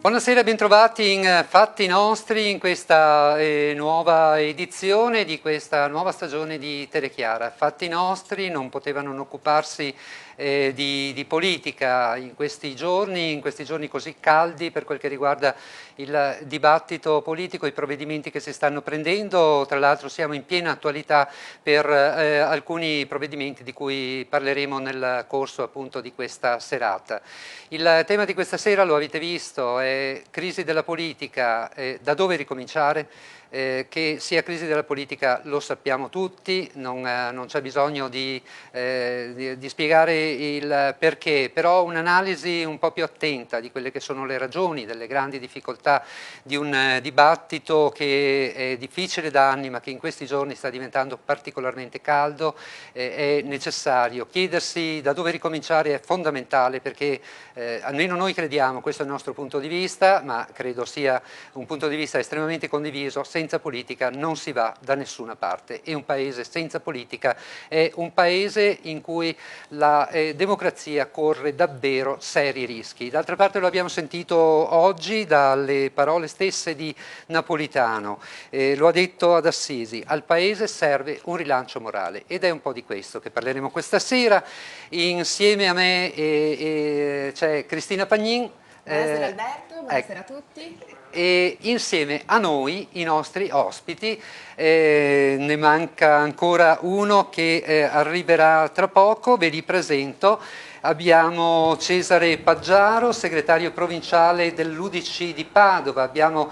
Buonasera, bentrovati in Fatti Nostri in questa nuova edizione di questa nuova stagione di Telechiara. Fatti Nostri non potevano non occuparsi di politica in questi giorni così caldi per quel che riguarda il dibattito politico, i provvedimenti che si stanno prendendo. Tra l'altro siamo in piena attualità per alcuni provvedimenti di cui parleremo nel corso appunto di questa serata. Il tema di questa sera, lo avete visto, è crisi della politica, da dove ricominciare? Che sia crisi della politica lo sappiamo tutti, non c'è bisogno di spiegare il perché, però un'analisi un po' più attenta di quelle che sono le ragioni delle grandi difficoltà di un dibattito che è difficile da anni ma che in questi giorni sta diventando particolarmente caldo, è necessario. Chiedersi da dove ricominciare è fondamentale perché almeno noi crediamo, questo è il nostro punto di vista, ma credo sia un punto di vista estremamente condiviso, senza politica non si va da nessuna parte e un paese senza politica è un paese in cui la democrazia corre davvero seri rischi. D'altra parte lo abbiamo sentito oggi dalle parole stesse di Napolitano, lo ha detto ad Assisi, al paese serve un rilancio morale ed è un po' di questo che parleremo questa sera. Insieme a me c'è Cristina Pagnin. Buonasera Alberto, buonasera a tutti. E insieme a noi i nostri ospiti, ne manca ancora uno che arriverà tra poco, ve li presento. Abbiamo Cesare Paggiaro, segretario provinciale dell'Udc di Padova, abbiamo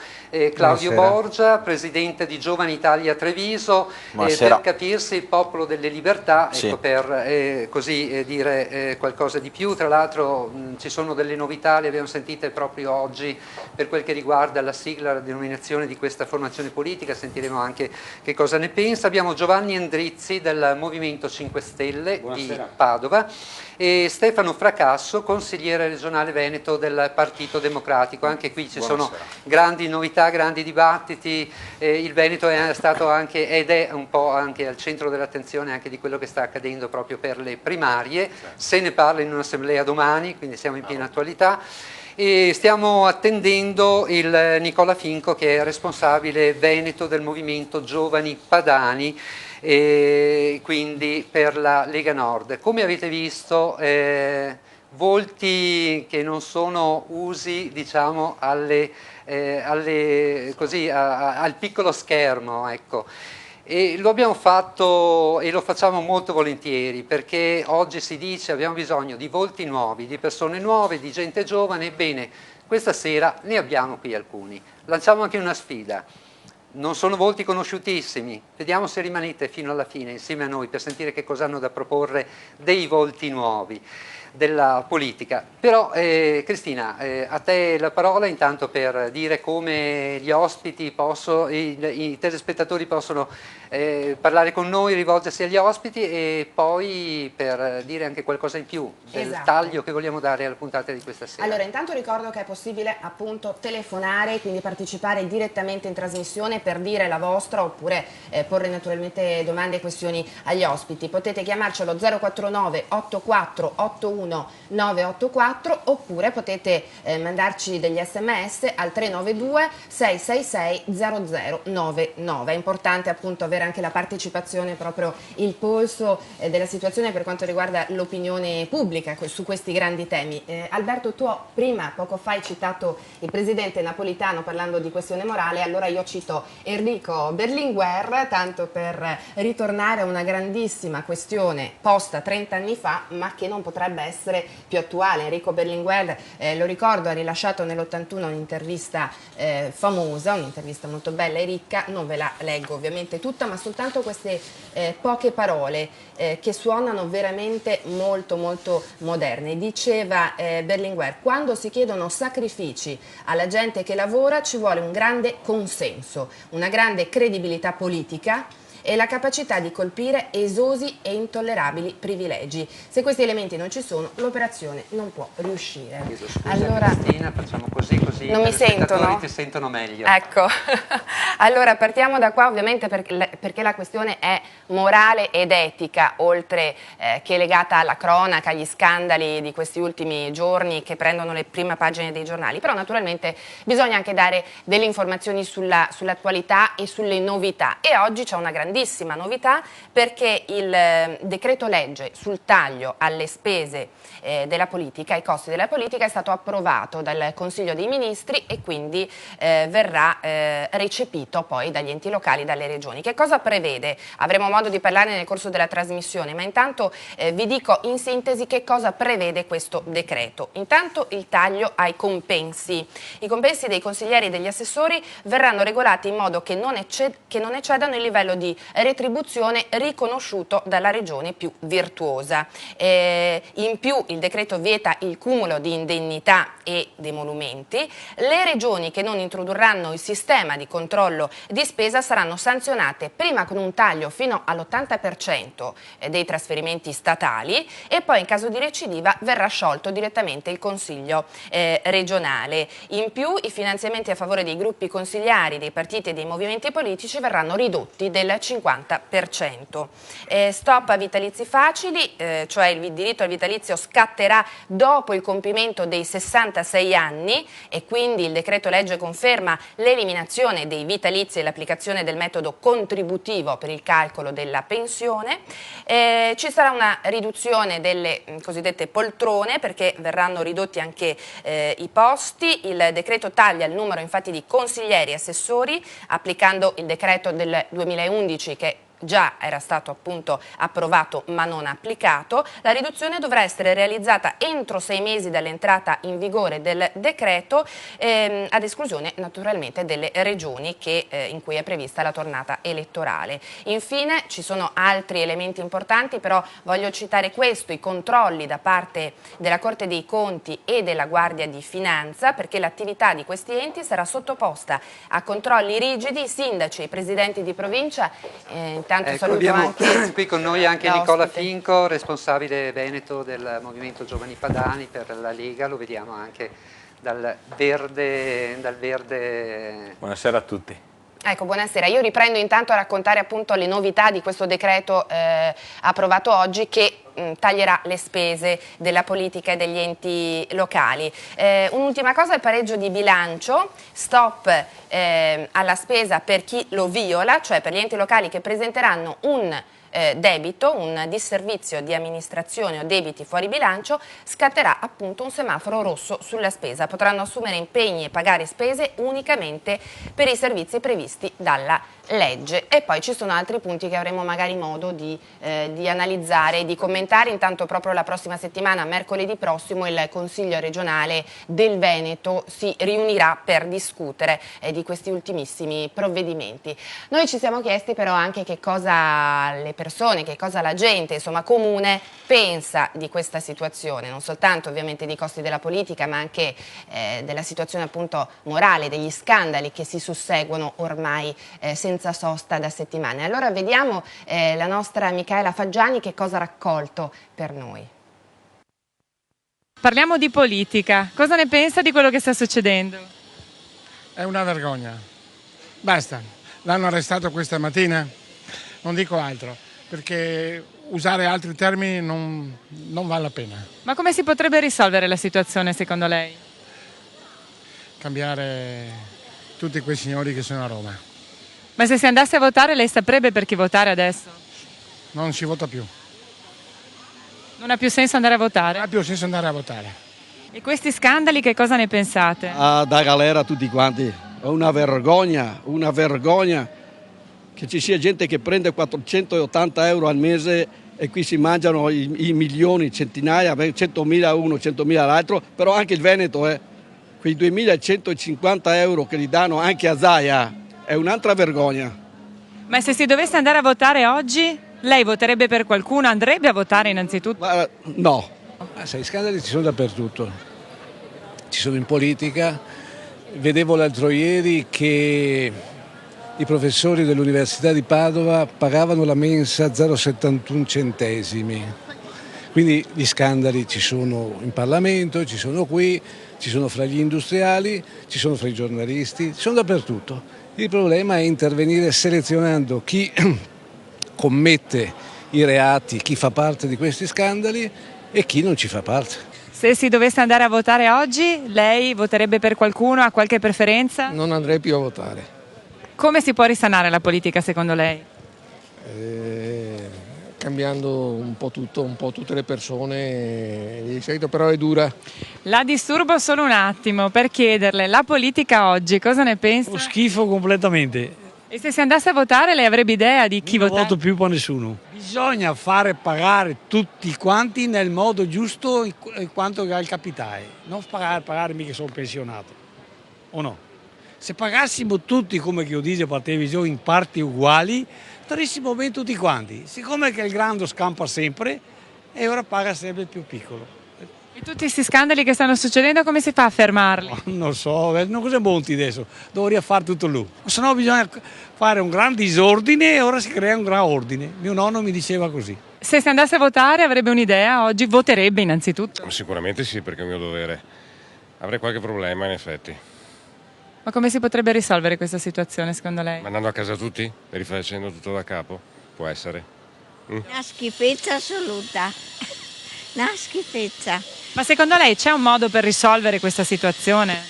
Claudio Borgia, presidente di Giovani Italia Treviso, per capirsi il Popolo delle Libertà, sì. Ecco, per così dire qualcosa di più. Tra l'altro ci sono delle novità, le abbiamo sentite proprio oggi per quel che riguarda la sigla, la denominazione di questa formazione politica, sentiremo anche che cosa ne pensa. Abbiamo Giovanni Endrizzi del Movimento 5 Stelle di Padova e Stefano Fracasso, consigliere regionale veneto del Partito Democratico. Anche qui ci sono grandi novità, grandi dibattiti, il Veneto è stato anche ed è un po' anche al centro dell'attenzione anche di quello che sta accadendo proprio per le primarie, se ne parla in un'assemblea domani, quindi siamo in piena attualità. E stiamo attendendo il Nicola Finco, che è responsabile veneto del movimento Giovani Padani, e quindi per la Lega Nord. Come avete visto, volti che non sono usi, diciamo, al piccolo schermo, ecco. E lo abbiamo fatto e lo facciamo molto volentieri perché oggi si dice abbiamo bisogno di volti nuovi, di persone nuove, di gente giovane. Ebbene, questa sera ne abbiamo qui alcuni. Lanciamo anche una sfida. Non sono volti conosciutissimi, vediamo se rimanete fino alla fine insieme a noi per sentire che cosa hanno da proporre dei volti nuovi della politica. Però Cristina, a te la parola intanto per dire come gli ospiti i telespettatori possono parlare con noi, rivolgersi agli ospiti e poi per dire anche qualcosa in più del taglio che vogliamo dare alla puntata di questa sera. Allora, intanto ricordo che è possibile appunto telefonare, quindi partecipare direttamente in trasmissione per dire la vostra oppure porre naturalmente domande e questioni agli ospiti. Potete chiamarci allo 049 84 81 984 oppure potete mandarci degli sms al 392 666 0099. È importante appunto avere anche la partecipazione, proprio il polso della situazione per quanto riguarda l'opinione pubblica su questi grandi temi. Alberto, tu poco fa hai citato il presidente Napolitano parlando di questione morale, allora io cito Enrico Berlinguer, tanto per ritornare a una grandissima questione posta 30 anni fa ma che non potrebbe essere più attuale. Enrico Berlinguer, lo ricordo, ha rilasciato nell'81 un'intervista famosa, un'intervista molto bella e ricca, non ve la leggo ovviamente tutta, ma soltanto queste poche parole che suonano veramente molto molto moderne. Diceva Berlinguer: quando si chiedono sacrifici alla gente che lavora ci vuole un grande consenso, una grande credibilità politica e la capacità di colpire esosi e intollerabili privilegi. Se questi elementi non ci sono, l'operazione non può riuscire. Scusa, allora, Cristina, facciamo così non mi sentono? Ti sentono meglio. Ecco, allora partiamo da qua ovviamente perché la questione è morale ed etica, oltre che legata alla cronaca, agli scandali di questi ultimi giorni che prendono le prime pagine dei giornali, però naturalmente bisogna anche dare delle informazioni sull'attualità e sulle novità, e oggi c'è una grandissima novità perché il decreto legge sul taglio alle spese della politica, ai costi della politica, è stato approvato dal Consiglio dei Ministri e quindi verrà recepito poi dagli enti locali, dalle regioni. Che cosa prevede? Avremo modo di parlarne nel corso della trasmissione, ma intanto vi dico in sintesi che cosa prevede questo decreto. Intanto il taglio ai compensi. I compensi dei consiglieri e degli assessori verranno regolati in modo che non eccedano il livello di retribuzione riconosciuto dalla regione più virtuosa. In più il decreto vieta il cumulo di indennità e di emolumenti. Le regioni che non introdurranno il sistema di controllo di spesa saranno sanzionate prima con un taglio fino all'80% dei trasferimenti statali e poi in caso di recidiva verrà sciolto direttamente il Consiglio regionale. In più i finanziamenti a favore dei gruppi consigliari, dei partiti e dei movimenti politici verranno ridotti del 50%. Stop a vitalizi facili, cioè il diritto al vitalizio scatterà dopo il compimento dei 66 anni e quindi il decreto legge conferma l'eliminazione dei vitalizi e l'applicazione del metodo contributivo per il calcolo della pensione. Ci sarà una riduzione delle cosiddette poltrone perché verranno ridotti anche i posti. Il decreto taglia il numero infatti di consiglieri e assessori applicando il decreto del 2011 che già era stato appunto approvato ma non applicato. La riduzione dovrà essere realizzata entro 6 mesi dall'entrata in vigore del decreto, ad esclusione naturalmente delle regioni in cui è prevista la tornata elettorale. Infine ci sono altri elementi importanti, però voglio citare questo: i controlli da parte della Corte dei Conti e della Guardia di Finanza, perché l'attività di questi enti sarà sottoposta a controlli rigidi. I sindaci e i presidenti di provincia ecco, abbiamo anche qui con noi anche l'ospite. Nicola Finco, responsabile veneto del Movimento Giovani Padani per la Lega, lo vediamo anche dal verde. Buonasera a tutti. Ecco, buonasera. Io riprendo intanto a raccontare appunto le novità di questo decreto approvato oggi che taglierà le spese della politica e degli enti locali. Un'ultima cosa, il pareggio di bilancio, stop alla spesa per chi lo viola, cioè per gli enti locali che presenteranno un debito, un disservizio di amministrazione o debiti fuori bilancio, scatterà appunto un semaforo rosso sulla spesa. Potranno assumere impegni e pagare spese unicamente per i servizi previsti dalla legge. E poi ci sono altri punti che avremo magari modo di analizzare e di commentare. Intanto proprio la prossima settimana, mercoledì prossimo, il Consiglio regionale del Veneto si riunirà per discutere di questi ultimissimi provvedimenti. Noi ci siamo chiesti però anche che cosa le persone, che cosa la gente, insomma comune, pensa di questa situazione, non soltanto ovviamente dei costi della politica, ma anche della situazione appunto morale, degli scandali che si susseguono ormai senza sosta da settimane. Allora vediamo la nostra Michaela Faggiani che cosa ha raccolto per noi. Parliamo di politica. Cosa ne pensa di quello che sta succedendo? È una vergogna. Basta. L'hanno arrestato questa mattina? Non dico altro, perché usare altri termini non vale la pena. Ma come si potrebbe risolvere la situazione secondo lei? Cambiare tutti quei signori che sono a Roma. Ma se si andasse a votare lei saprebbe per chi votare adesso? Non si vota più. Non ha più senso andare a votare? Non ha più senso andare a votare. E questi scandali che cosa ne pensate? Da galera tutti quanti. È una vergogna che ci sia gente che prende 480 euro al mese e qui si mangiano i milioni, centinaia, 100.000 uno, 100.000 l'altro, però anche il Veneto, quei 2.150 euro che gli danno anche a Zaia, è un'altra vergogna. Ma se si dovesse andare a votare oggi, lei voterebbe per qualcuno? Andrebbe a votare innanzitutto? No. Sai, i scandali ci sono dappertutto, ci sono in politica. Vedevo l'altro ieri che i professori dell'Università di Padova pagavano la mensa 0,71 centesimi. Quindi gli scandali ci sono in Parlamento, ci sono qui, ci sono fra gli industriali, ci sono fra i giornalisti, ci sono dappertutto. Il problema è intervenire selezionando chi commette i reati, chi fa parte di questi scandali e chi non ci fa parte. Se si dovesse andare a votare oggi, lei voterebbe per qualcuno? Ha qualche preferenza? Non andrei più a votare. Come si può risanare la politica secondo lei? Cambiando un po' tutto, un po' tutte le persone, di solito però è dura. La disturbo solo un attimo per chiederle, la politica oggi cosa ne pensa? Ho schifo completamente. E se si andasse a votare lei avrebbe idea di chi Non votare? voto più per nessuno. Bisogna fare pagare tutti quanti nel modo giusto in quanto al capitale. Non pagare mica sono pensionato. O no? Se pagassimo tutti come che io dico per televisione in parti uguali, starissimo bene tutti quanti. Siccome che il grande scampa sempre e ora paga sempre il più piccolo. E tutti questi scandali che stanno succedendo come si fa a fermarli? Non so, non cosa monti adesso, dovrei fare tutto lui. Se no bisogna fare un gran disordine e ora si crea un gran ordine. Mio nonno mi diceva così. Se si andasse a votare avrebbe un'idea oggi? Voterebbe innanzitutto? Sicuramente sì, perché è un mio dovere. Avrei qualche problema in effetti. Ma come si potrebbe risolvere questa situazione secondo lei? Mandando a casa tutti e rifacendo tutto da capo? Può essere. Una schifezza assoluta, una schifezza. Ma secondo lei c'è un modo per risolvere questa situazione?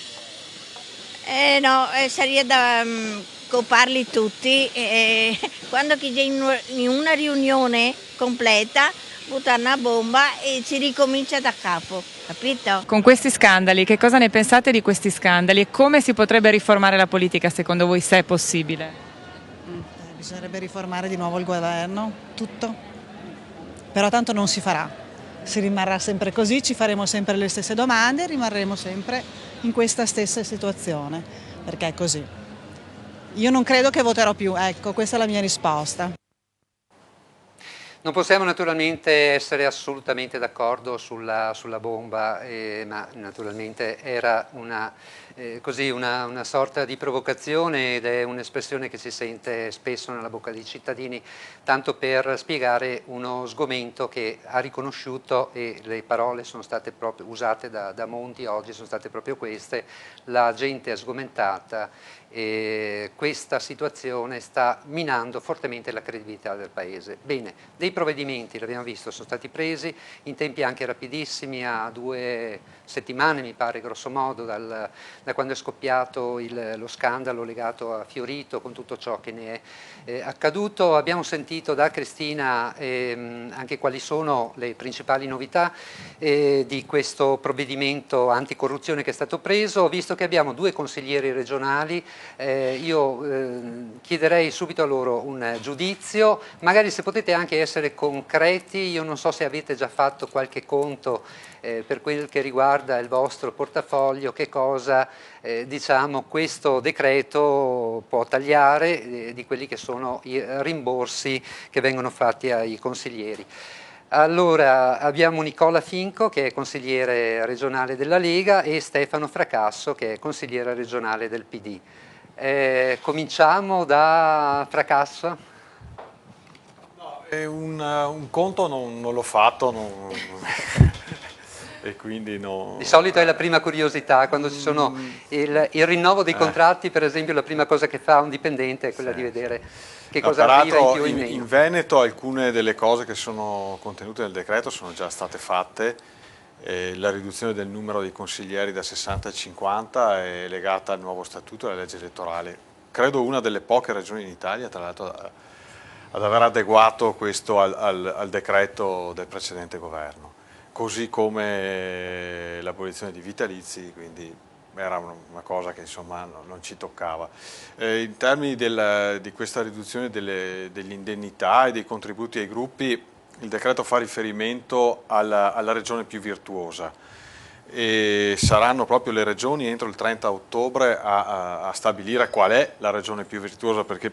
No, sarebbe da coparli tutti. Quando c'è in una riunione completa, buttare una bomba e si ricomincia da capo, capito? Con questi scandali, che cosa ne pensate di questi scandali e come si potrebbe riformare la politica secondo voi, se è possibile? Bisognerebbe riformare di nuovo il governo, tutto, però tanto non si farà. Si rimarrà sempre così, ci faremo sempre le stesse domande e rimarremo sempre in questa stessa situazione, perché è così. Io non credo che voterò più, ecco, questa è la mia risposta. Non possiamo naturalmente essere assolutamente d'accordo sulla bomba, ma naturalmente era una sorta di provocazione ed è un'espressione che si sente spesso nella bocca dei cittadini, tanto per spiegare uno sgomento che ha riconosciuto, e le parole sono state proprio usate da Monti oggi, sono state proprio queste: la gente è sgomentata e questa situazione sta minando fortemente la credibilità del Paese. Bene, dei provvedimenti, l'abbiamo visto, sono stati presi in tempi anche rapidissimi, a 2 settimane mi pare grosso modo da quando è scoppiato lo scandalo legato a Fiorito con tutto ciò che ne è accaduto. Abbiamo sentito da Cristina anche quali sono le principali novità di questo provvedimento anticorruzione che è stato preso. Visto che abbiamo 2 consiglieri regionali, io chiederei subito a loro un giudizio, magari se potete anche essere concreti. Io non so se avete già fatto qualche conto per quel che riguarda il vostro portafoglio, che cosa diciamo questo decreto può tagliare di quelli che sono i rimborsi che vengono fatti ai consiglieri. Allora abbiamo Nicola Finco che è consigliere regionale della Lega e Stefano Fracasso che è consigliere regionale del PD. Cominciamo da Fracasso. No, un conto non l'ho fatto, e quindi no. Di solito è la prima curiosità, quando ci sono il rinnovo dei contratti, per esempio, la prima cosa che fa un dipendente è quella di vedere che cosa arriva in più o in meno. In Veneto alcune delle cose che sono contenute nel decreto sono già state fatte. La riduzione del numero dei consiglieri da 60 a 50 è legata al nuovo statuto e alla legge elettorale. Credo una delle poche regioni in Italia, tra l'altro, ad aver adeguato questo al decreto del precedente governo, così come l'abolizione di vitalizi, quindi era una cosa che insomma non ci toccava. In termini di questa riduzione delle indennità e dei contributi ai gruppi, il decreto fa riferimento alla regione più virtuosa e saranno proprio le regioni entro il 30 ottobre a stabilire qual è la regione più virtuosa, perché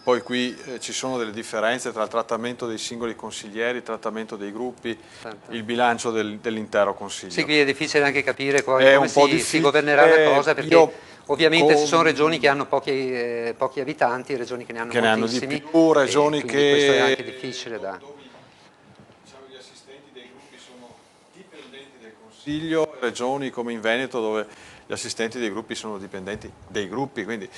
Poi qui ci sono delle differenze tra il trattamento dei singoli consiglieri, il trattamento dei gruppi, Certo. il bilancio dell'intero Consiglio. Sì, qui è difficile anche capire poi È come un po' si governerà la cosa, perché io ovviamente ci sono regioni che hanno pochi abitanti, regioni che ne hanno moltissimi, di più, regioni quindi questo è anche che... difficile da... Diciamo, gli assistenti dei gruppi sono dipendenti del Consiglio, regioni come in Veneto dove gli assistenti dei gruppi sono dipendenti dei gruppi, quindi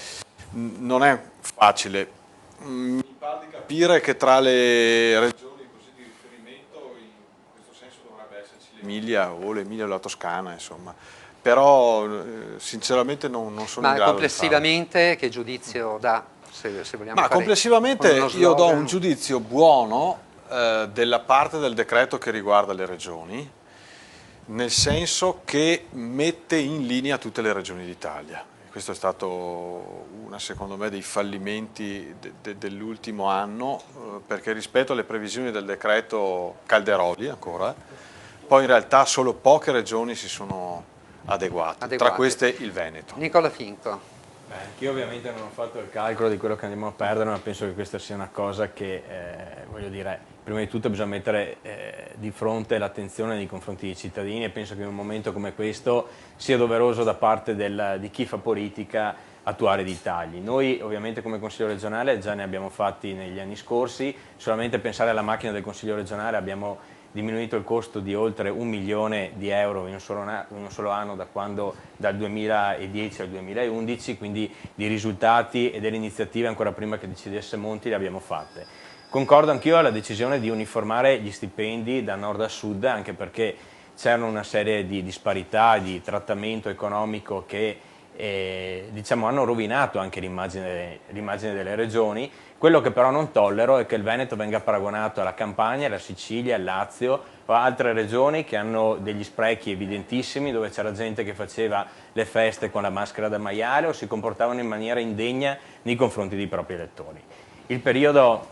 non è facile. Mi pare di capire che tra le regioni così di riferimento in questo senso dovrebbe esserci l'Emilia o l'Emilia o la Toscana, insomma. Però sinceramente non sono in Ma grado complessivamente che giudizio dà? Se vogliamo Ma fare complessivamente uno io do slogan. un giudizio buono della parte del decreto che riguarda le regioni, nel senso che mette in linea tutte le regioni d'Italia. Questo è stato secondo me dei fallimenti dell'ultimo anno, perché rispetto alle previsioni del decreto Calderoli ancora, poi in realtà solo poche regioni si sono adeguate. Tra queste il Veneto. Nicola Finco. Io ovviamente non ho fatto il calcolo di quello che andiamo a perdere, ma penso che questa sia una cosa che, voglio dire, prima di tutto bisogna mettere di fronte l'attenzione nei confronti dei cittadini, e penso che in un momento come questo sia doveroso da parte di chi fa politica attuare dei tagli. Noi ovviamente come Consiglio regionale già ne abbiamo fatti negli anni scorsi, solamente pensare alla macchina del Consiglio regionale abbiamo diminuito il costo di oltre 1 milione di euro in un solo anno dal 2010 al 2011, quindi di risultati e delle iniziative ancora prima che decidesse Monti le abbiamo fatte. Concordo anch'io alla decisione di uniformare gli stipendi da nord a sud, anche perché c'erano una serie di disparità di trattamento economico che diciamo, hanno rovinato anche l'immagine delle regioni. Quello che però non tollero è che il Veneto venga paragonato alla Campania, alla Sicilia, al Lazio o altre regioni che hanno degli sprechi evidentissimi, dove c'era gente che faceva le feste con la maschera da maiale o si comportavano in maniera indegna nei confronti dei propri elettori. Il periodo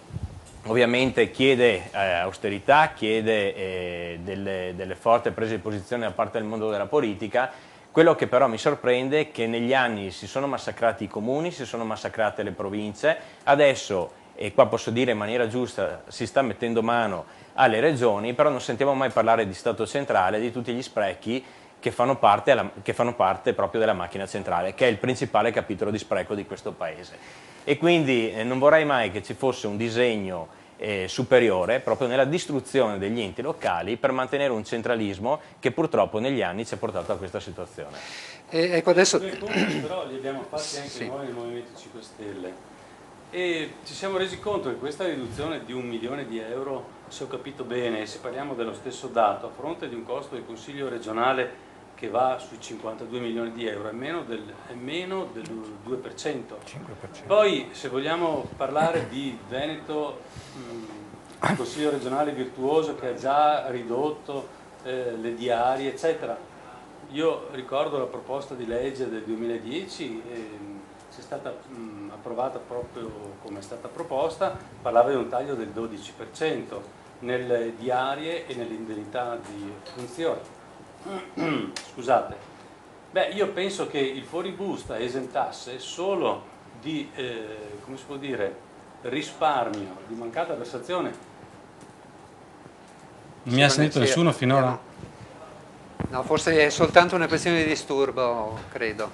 ovviamente chiede austerità, chiede delle forti prese di posizione da parte del mondo della politica. Quello che però mi sorprende è che negli anni si sono massacrati i comuni, si sono massacrate le province, adesso, e qua posso dire in maniera giusta, si sta mettendo mano alle regioni, però non sentiamo mai parlare di Stato centrale, di tutti gli sprechi che fanno parte proprio della macchina centrale, che è il principale capitolo di spreco di questo Paese. E quindi non vorrei mai che ci fosse un disegno superiore proprio nella distruzione degli enti locali per mantenere un centralismo che purtroppo negli anni ci ha portato a questa situazione. Ecco adesso... Due conti però li abbiamo fatti anche noi nel Movimento 5 Stelle e ci siamo resi conto che questa riduzione di 1 milione di euro, se ho capito bene, se parliamo dello stesso dato, a fronte di un costo del Consiglio regionale che va sui 52 milioni di euro, è meno del 2%. 5%. Poi se vogliamo parlare di Veneto, il Consiglio regionale virtuoso che ha già ridotto le diarie, eccetera. Io ricordo la proposta di legge del 2010, c'è stata approvata proprio come è stata proposta, parlava di un taglio del 12% nelle diarie e nelle indennità di funzione. Scusate, beh, io penso che il fuoribusta esentasse solo di, come si può dire, risparmio, di mancata versazione. Non mi ha sentito nessuno finora? No, forse è soltanto una questione di disturbo, credo.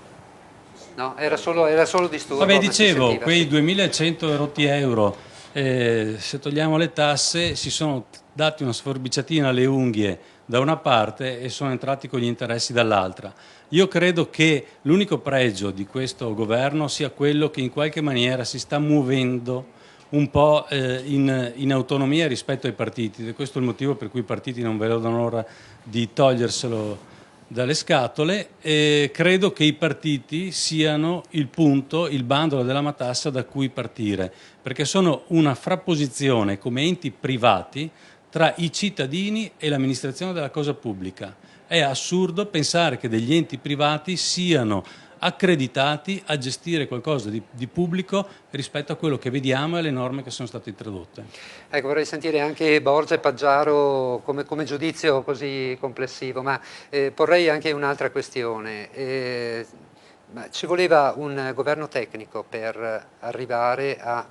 No, era solo disturbo. Vabbè, dicevo, quei 2.100 rotti euro, se togliamo le tasse, si sono dati una sforbiciatina alle unghie da una parte e sono entrati con gli interessi dall'altra. Io credo che l'unico pregio di questo governo sia quello che in qualche maniera si sta muovendo un po' in autonomia rispetto ai partiti, ed è questo il motivo per cui i partiti non vedono l'ora di toglierselo dalle scatole, e credo che i partiti siano il punto, il bandolo della matassa da cui partire, perché sono una frapposizione come enti privati tra i cittadini e l'amministrazione della cosa pubblica. È assurdo pensare che degli enti privati siano accreditati a gestire qualcosa di pubblico rispetto a quello che vediamo e alle norme che sono state introdotte. Ecco, vorrei sentire anche Borgia e Paggiaro come giudizio così complessivo, ma porrei anche un'altra questione. Ma ci voleva un governo tecnico per arrivare a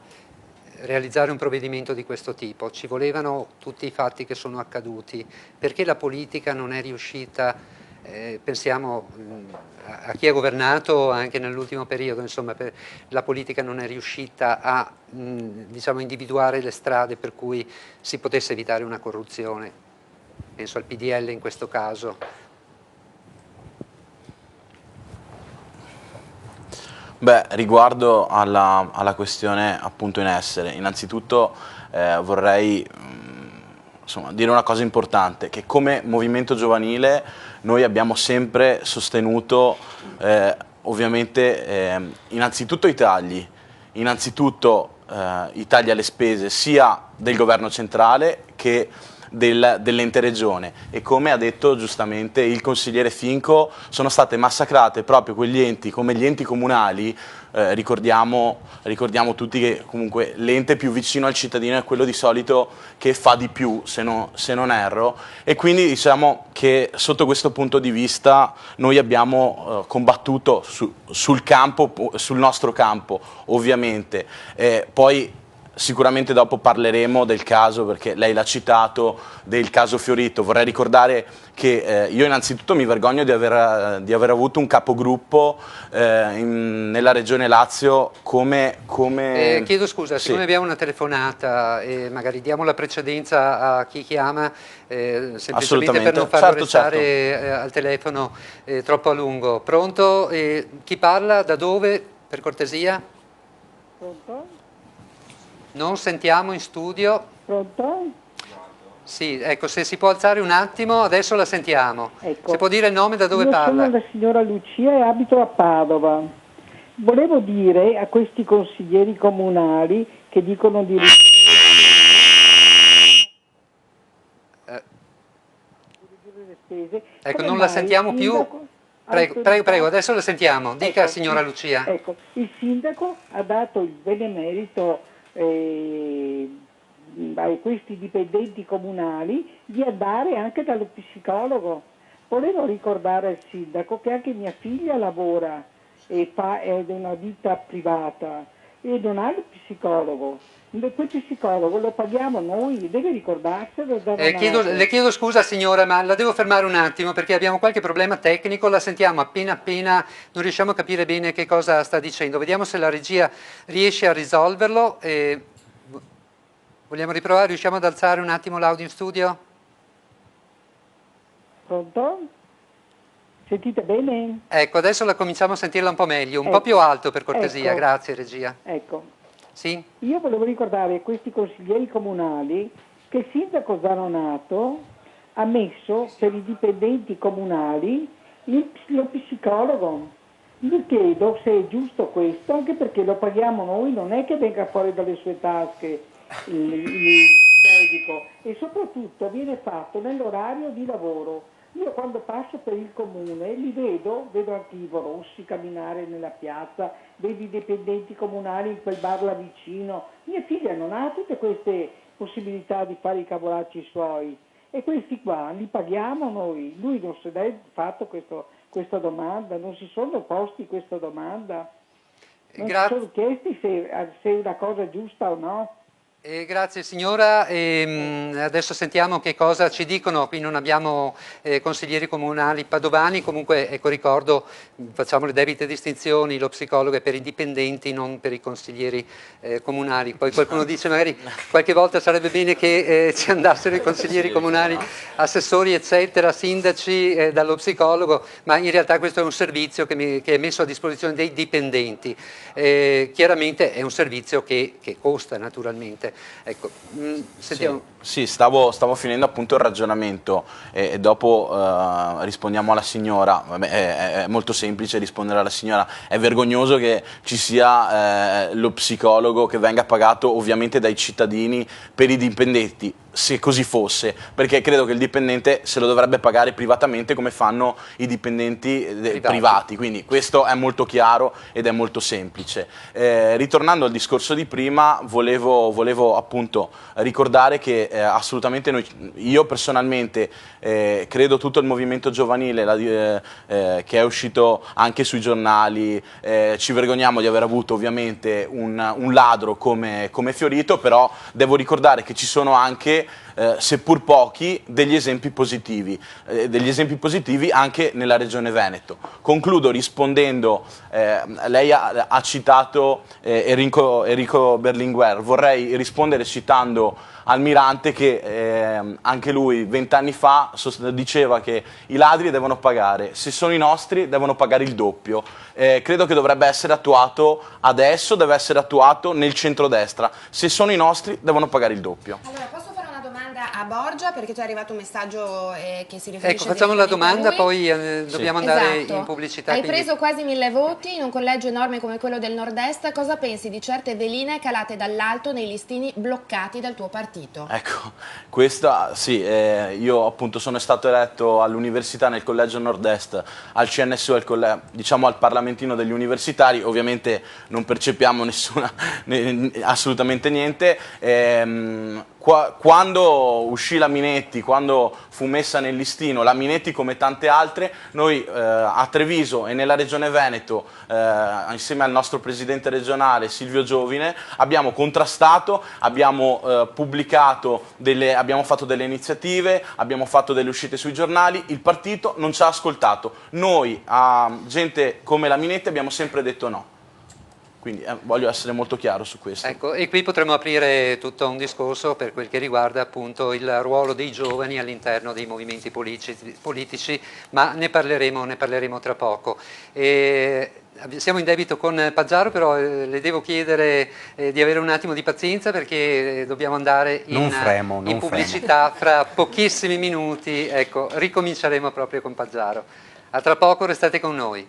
realizzare un provvedimento di questo tipo, ci volevano tutti i fatti che sono accaduti, perché la politica non è riuscita, pensiamo a chi ha governato anche nell'ultimo periodo, insomma, la politica non è riuscita a diciamo, individuare le strade per cui si potesse evitare una corruzione, penso al PDL in questo caso. Beh, riguardo alla questione appunto in essere, innanzitutto vorrei insomma, dire una cosa importante, che come movimento giovanile noi abbiamo sempre sostenuto ovviamente innanzitutto i tagli alle spese sia del governo centrale che dell'ente regione, e come ha detto giustamente il consigliere Finco sono state massacrate proprio quegli enti come gli enti comunali. Ricordiamo tutti che comunque l'ente più vicino al cittadino è quello di solito che fa di più, se non erro, e quindi diciamo che sotto questo punto di vista noi abbiamo combattuto sul nostro campo ovviamente. Poi sicuramente dopo parleremo del caso, perché lei l'ha citato, del caso Fiorito. Vorrei ricordare che io innanzitutto mi vergogno di aver avuto un capogruppo nella regione Lazio come... Chiedo scusa, sì. siccome abbiamo una telefonata e magari diamo la precedenza a chi chiama, semplicemente per non farlo restare al telefono troppo a lungo. Pronto? Chi parla? Da dove? Per cortesia? Pronto? Non sentiamo in studio. Pronto? Sì, ecco, se si può alzare un attimo, adesso la sentiamo. Ecco. Se può dire il nome, da dove parla? Sono la signora Lucia e abito a Padova. Volevo dire a questi consiglieri comunali che dicono di ridurre le spese. Ecco, non la sentiamo più. Prego, adesso la sentiamo. Dica, ecco, signora Lucia. Ecco, il sindaco ha dato il benemerito a questi dipendenti comunali di andare anche dallo psicologo. Volevo ricordare al sindaco che anche mia figlia lavora è di una ditta privata e non ha il psicologo. Quel psicologo lo paghiamo noi, deve ricordarselo. Le chiedo scusa signora, ma la devo fermare un attimo perché abbiamo qualche problema tecnico, la sentiamo appena, non riusciamo a capire bene che cosa sta dicendo. Vediamo se la regia riesce a risolverlo. Vogliamo riprovare? Riusciamo ad alzare un attimo l'audio in studio? Pronto? Sentite bene? Ecco, adesso la cominciamo a sentirla un po' meglio, un po' più alto per cortesia, grazie regia. Ecco. Sì? Io volevo ricordare a questi consiglieri comunali che il sindaco Zanonato ha messo per i dipendenti comunali lo psicologo. Mi chiedo se è giusto questo, anche perché lo paghiamo noi, non è che venga fuori dalle sue tasche il medico, e soprattutto viene fatto nell'orario di lavoro. Io quando passo per il comune li vedo anche i Rossi camminare nella piazza, vedo i dipendenti comunali in quel bar là vicino. Mia figlia non ha tutte queste possibilità di fare i cavolacci suoi, e questi qua li paghiamo noi. Lui non si è fatto questa domanda, non si sono posti questa domanda, non si sono chiesti se è una cosa giusta o no. Grazie signora, adesso sentiamo che cosa ci dicono. Qui non abbiamo consiglieri comunali padovani, comunque ecco, ricordo, facciamo le debite distinzioni, lo psicologo è per i dipendenti, non per i consiglieri comunali. Poi qualcuno dice magari qualche volta sarebbe bene che ci andassero i consiglieri comunali, assessori eccetera, sindaci dallo psicologo, ma in realtà questo è un servizio che è messo a disposizione dei dipendenti. Chiaramente è un servizio che costa naturalmente. Ecco, sentiamo. Sì, stavo finendo appunto il ragionamento e dopo rispondiamo alla signora. Vabbè, è molto semplice rispondere alla signora. È vergognoso che ci sia lo psicologo che venga pagato ovviamente dai cittadini per i dipendenti. se così fosse, perché credo che il dipendente se lo dovrebbe pagare privatamente come fanno i dipendenti privati, quindi questo è molto chiaro ed è molto semplice. Ritornando al discorso di prima, volevo appunto ricordare che assolutamente io personalmente credo tutto il movimento giovanile che è uscito anche sui giornali, ci vergogniamo di aver avuto ovviamente un ladro come Fiorito, però devo ricordare che ci sono anche seppur pochi, degli esempi positivi anche nella Regione Veneto. Concludo rispondendo, lei ha citato Enrico Berlinguer, vorrei rispondere citando Almirante che anche lui 20 anni fa diceva che i ladri devono pagare, se sono i nostri devono pagare il doppio. Credo che dovrebbe essere attuato adesso, deve essere attuato nel centrodestra, se sono i nostri devono pagare il doppio. Allora, posso fare una domanda a Borgia, perché ti è arrivato un messaggio che si riferisce. Ecco, facciamo la domanda, a lui. poi dobbiamo andare Esatto. in pubblicità. Hai quindi... preso quasi 1000 voti in un collegio enorme come quello del Nord-Est. Cosa pensi di certe veline calate dall'alto nei listini bloccati dal tuo partito? Ecco, questa sì, io appunto sono stato eletto all'università nel collegio Nord-Est, al CNSU, diciamo al parlamentino degli universitari, ovviamente non percepiamo assolutamente niente. Quando uscì la Minetti, quando fu messa nel listino la Minetti come tante altre, noi a Treviso e nella Regione Veneto, insieme al nostro presidente regionale Silvio Giovine, abbiamo contrastato, abbiamo pubblicato, abbiamo fatto delle iniziative, abbiamo fatto delle uscite sui giornali, il partito non ci ha ascoltato. Noi a gente come la Minetti abbiamo sempre detto no. Quindi voglio essere molto chiaro su questo. Ecco, e qui potremmo aprire tutto un discorso per quel che riguarda appunto il ruolo dei giovani all'interno dei movimenti politici, ma ne parleremo tra poco. Siamo in debito con Paggiaro, però le devo chiedere di avere un attimo di pazienza perché dobbiamo andare in pubblicità fra pochissimi minuti. Ecco, ricominceremo proprio con Paggiaro. A tra poco, restate con noi.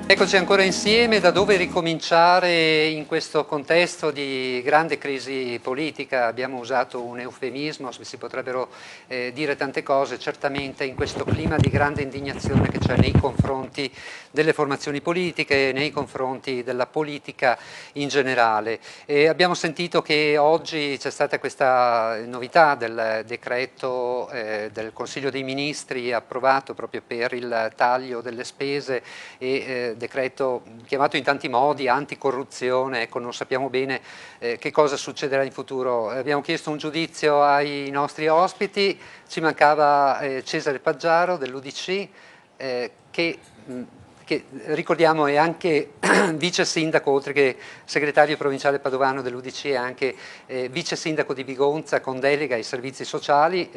Eccoci ancora insieme. Da dove ricominciare in questo contesto di grande crisi politica? Abbiamo usato un eufemismo, si potrebbero dire tante cose, certamente in questo clima di grande indignazione che c'è nei confronti delle formazioni politiche, nei confronti della politica in generale. Abbiamo sentito che oggi c'è stata questa novità del decreto del Consiglio dei Ministri approvato proprio per il taglio delle spese e decreto chiamato in tanti modi anticorruzione. Ecco, non sappiamo bene che cosa succederà in futuro. Abbiamo chiesto un giudizio ai nostri ospiti, ci mancava Cesare Paggiaro dell'UDC che ricordiamo è anche vice sindaco, oltre che segretario provinciale padovano dell'UDC, è anche vice sindaco di Bigonza con delega ai servizi sociali.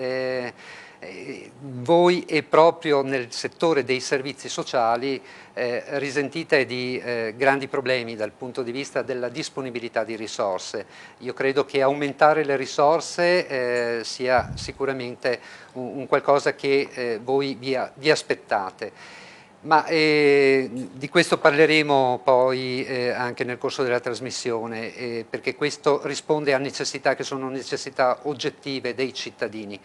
Voi e proprio nel settore dei servizi sociali risentite di grandi problemi dal punto di vista della disponibilità di risorse. Io credo che aumentare le risorse sia sicuramente un qualcosa che voi vi aspettate. Ma di questo parleremo poi anche nel corso della trasmissione, perché questo risponde a necessità che sono necessità oggettive dei cittadini.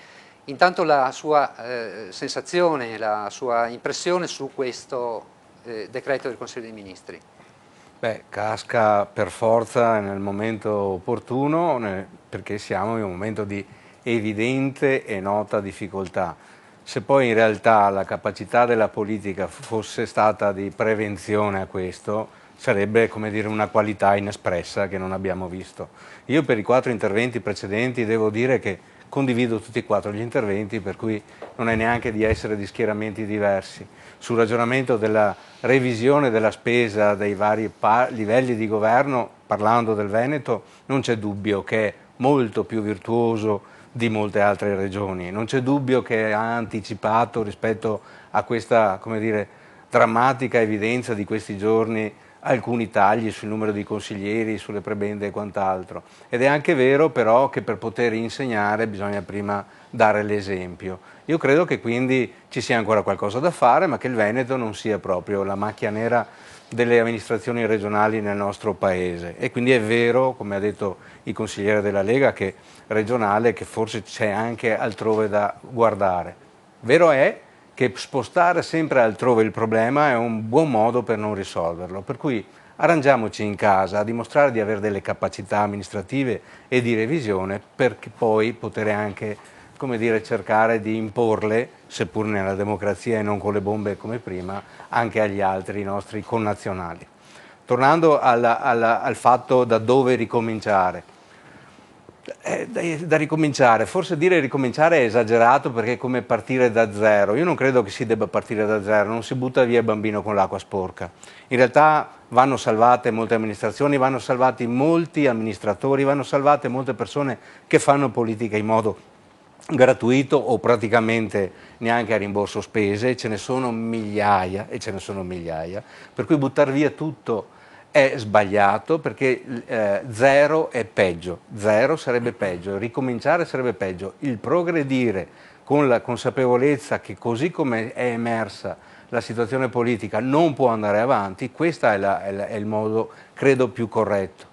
Intanto la sua sensazione, la sua impressione su questo decreto del Consiglio dei Ministri? Beh, casca per forza nel momento opportuno, perché siamo in un momento di evidente e nota difficoltà. Se poi in realtà la capacità della politica fosse stata di prevenzione a questo, sarebbe, come dire, una qualità inespressa che non abbiamo visto. Io per i 4 interventi precedenti devo dire che condivido tutti e 4 gli interventi, per cui non è neanche di essere di schieramenti diversi. Sul ragionamento della revisione della spesa dei vari livelli di governo, parlando del Veneto, non c'è dubbio che è molto più virtuoso di molte altre regioni. Non c'è dubbio che ha anticipato rispetto a questa, come dire, drammatica evidenza di questi giorni alcuni tagli sul numero di consiglieri, sulle prebende e quant'altro. Ed è anche vero però che per poter insegnare bisogna prima dare l'esempio. Io credo che quindi ci sia ancora qualcosa da fare, ma che il Veneto non sia proprio la macchia nera delle amministrazioni regionali nel nostro paese. E quindi è vero, come ha detto il consigliere della Lega, che regionale, che forse c'è anche altrove da guardare. Vero è che spostare sempre altrove il problema è un buon modo per non risolverlo, per cui arrangiamoci in casa a dimostrare di avere delle capacità amministrative e di revisione per poi poter anche, come dire, cercare di imporle, seppur nella democrazia e non con le bombe come prima, anche agli altri nostri connazionali. Tornando al fatto da dove ricominciare. Da ricominciare, forse dire ricominciare è esagerato perché è come partire da zero. Io non credo che si debba partire da zero, non si butta via il bambino con l'acqua sporca. In realtà vanno salvate molte amministrazioni, vanno salvati molti amministratori, vanno salvate molte persone che fanno politica in modo gratuito o praticamente neanche a rimborso spese, ce ne sono migliaia e ce ne sono migliaia, per cui buttare via tutto è sbagliato perché zero è peggio, zero sarebbe peggio, ricominciare sarebbe peggio. Il progredire con la consapevolezza che così come è emersa la situazione politica non può andare avanti, questo è il modo, credo, più corretto.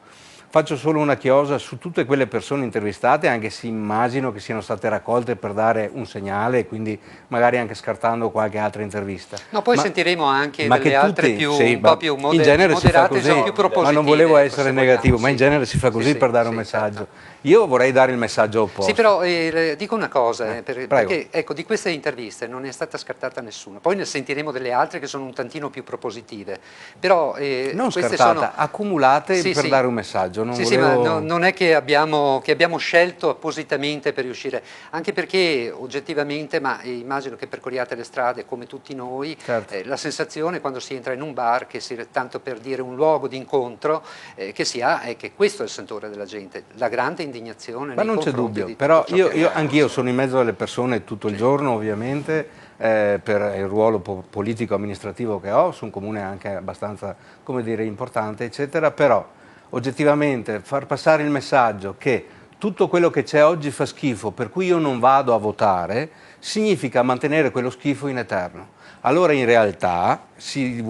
Faccio solo una chiosa su tutte quelle persone intervistate, anche se immagino che siano state raccolte per dare un segnale, quindi magari anche scartando qualche altra intervista. No, poi sentiremo anche delle altre più, sì, un po' più in genere si fa moderate, così, più propositive. ma non volevo essere negativo, sì, ma in genere si fa così per dare un messaggio. Certo. Io vorrei dare il messaggio opposto. Sì, però dico una cosa, perché ecco, di queste interviste non è stata scartata nessuna, poi ne sentiremo delle altre che sono un tantino più propositive. Però, non queste scartate, sono accumulate per dare un messaggio. Non volevo... ma non è che abbiamo scelto appositamente per riuscire, anche perché oggettivamente, ma immagino che percorriate le strade come tutti noi, certo. La sensazione quando si entra in un bar, che tanto per dire un luogo di incontro, che si ha è che questo è il sentore della gente, la grande indignazione. Ma non c'è dubbio, però anch'io sono in mezzo alle persone tutto il giorno ovviamente, per il ruolo politico amministrativo che ho, su un comune anche abbastanza, come dire, importante, eccetera, però oggettivamente far passare il messaggio che tutto quello che c'è oggi fa schifo, per cui io non vado a votare, significa mantenere quello schifo in eterno. Allora in realtà si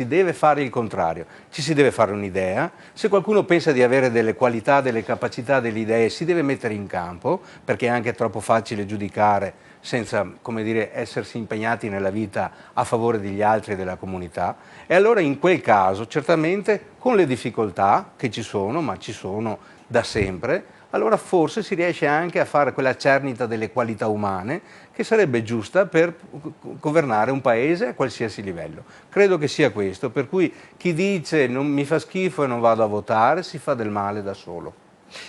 deve fare il contrario, ci si deve fare un'idea, se qualcuno pensa di avere delle qualità, delle capacità, delle idee, si deve mettere in campo, perché è anche troppo facile giudicare senza, come dire, essersi impegnati nella vita a favore degli altri e della comunità, e allora in quel caso certamente con le difficoltà che ci sono, ma ci sono da sempre, allora forse si riesce anche a fare quella cernita delle qualità umane che sarebbe giusta per governare un paese a qualsiasi livello. Credo che sia questo, per cui chi dice non mi fa schifo e non vado a votare si fa del male da solo.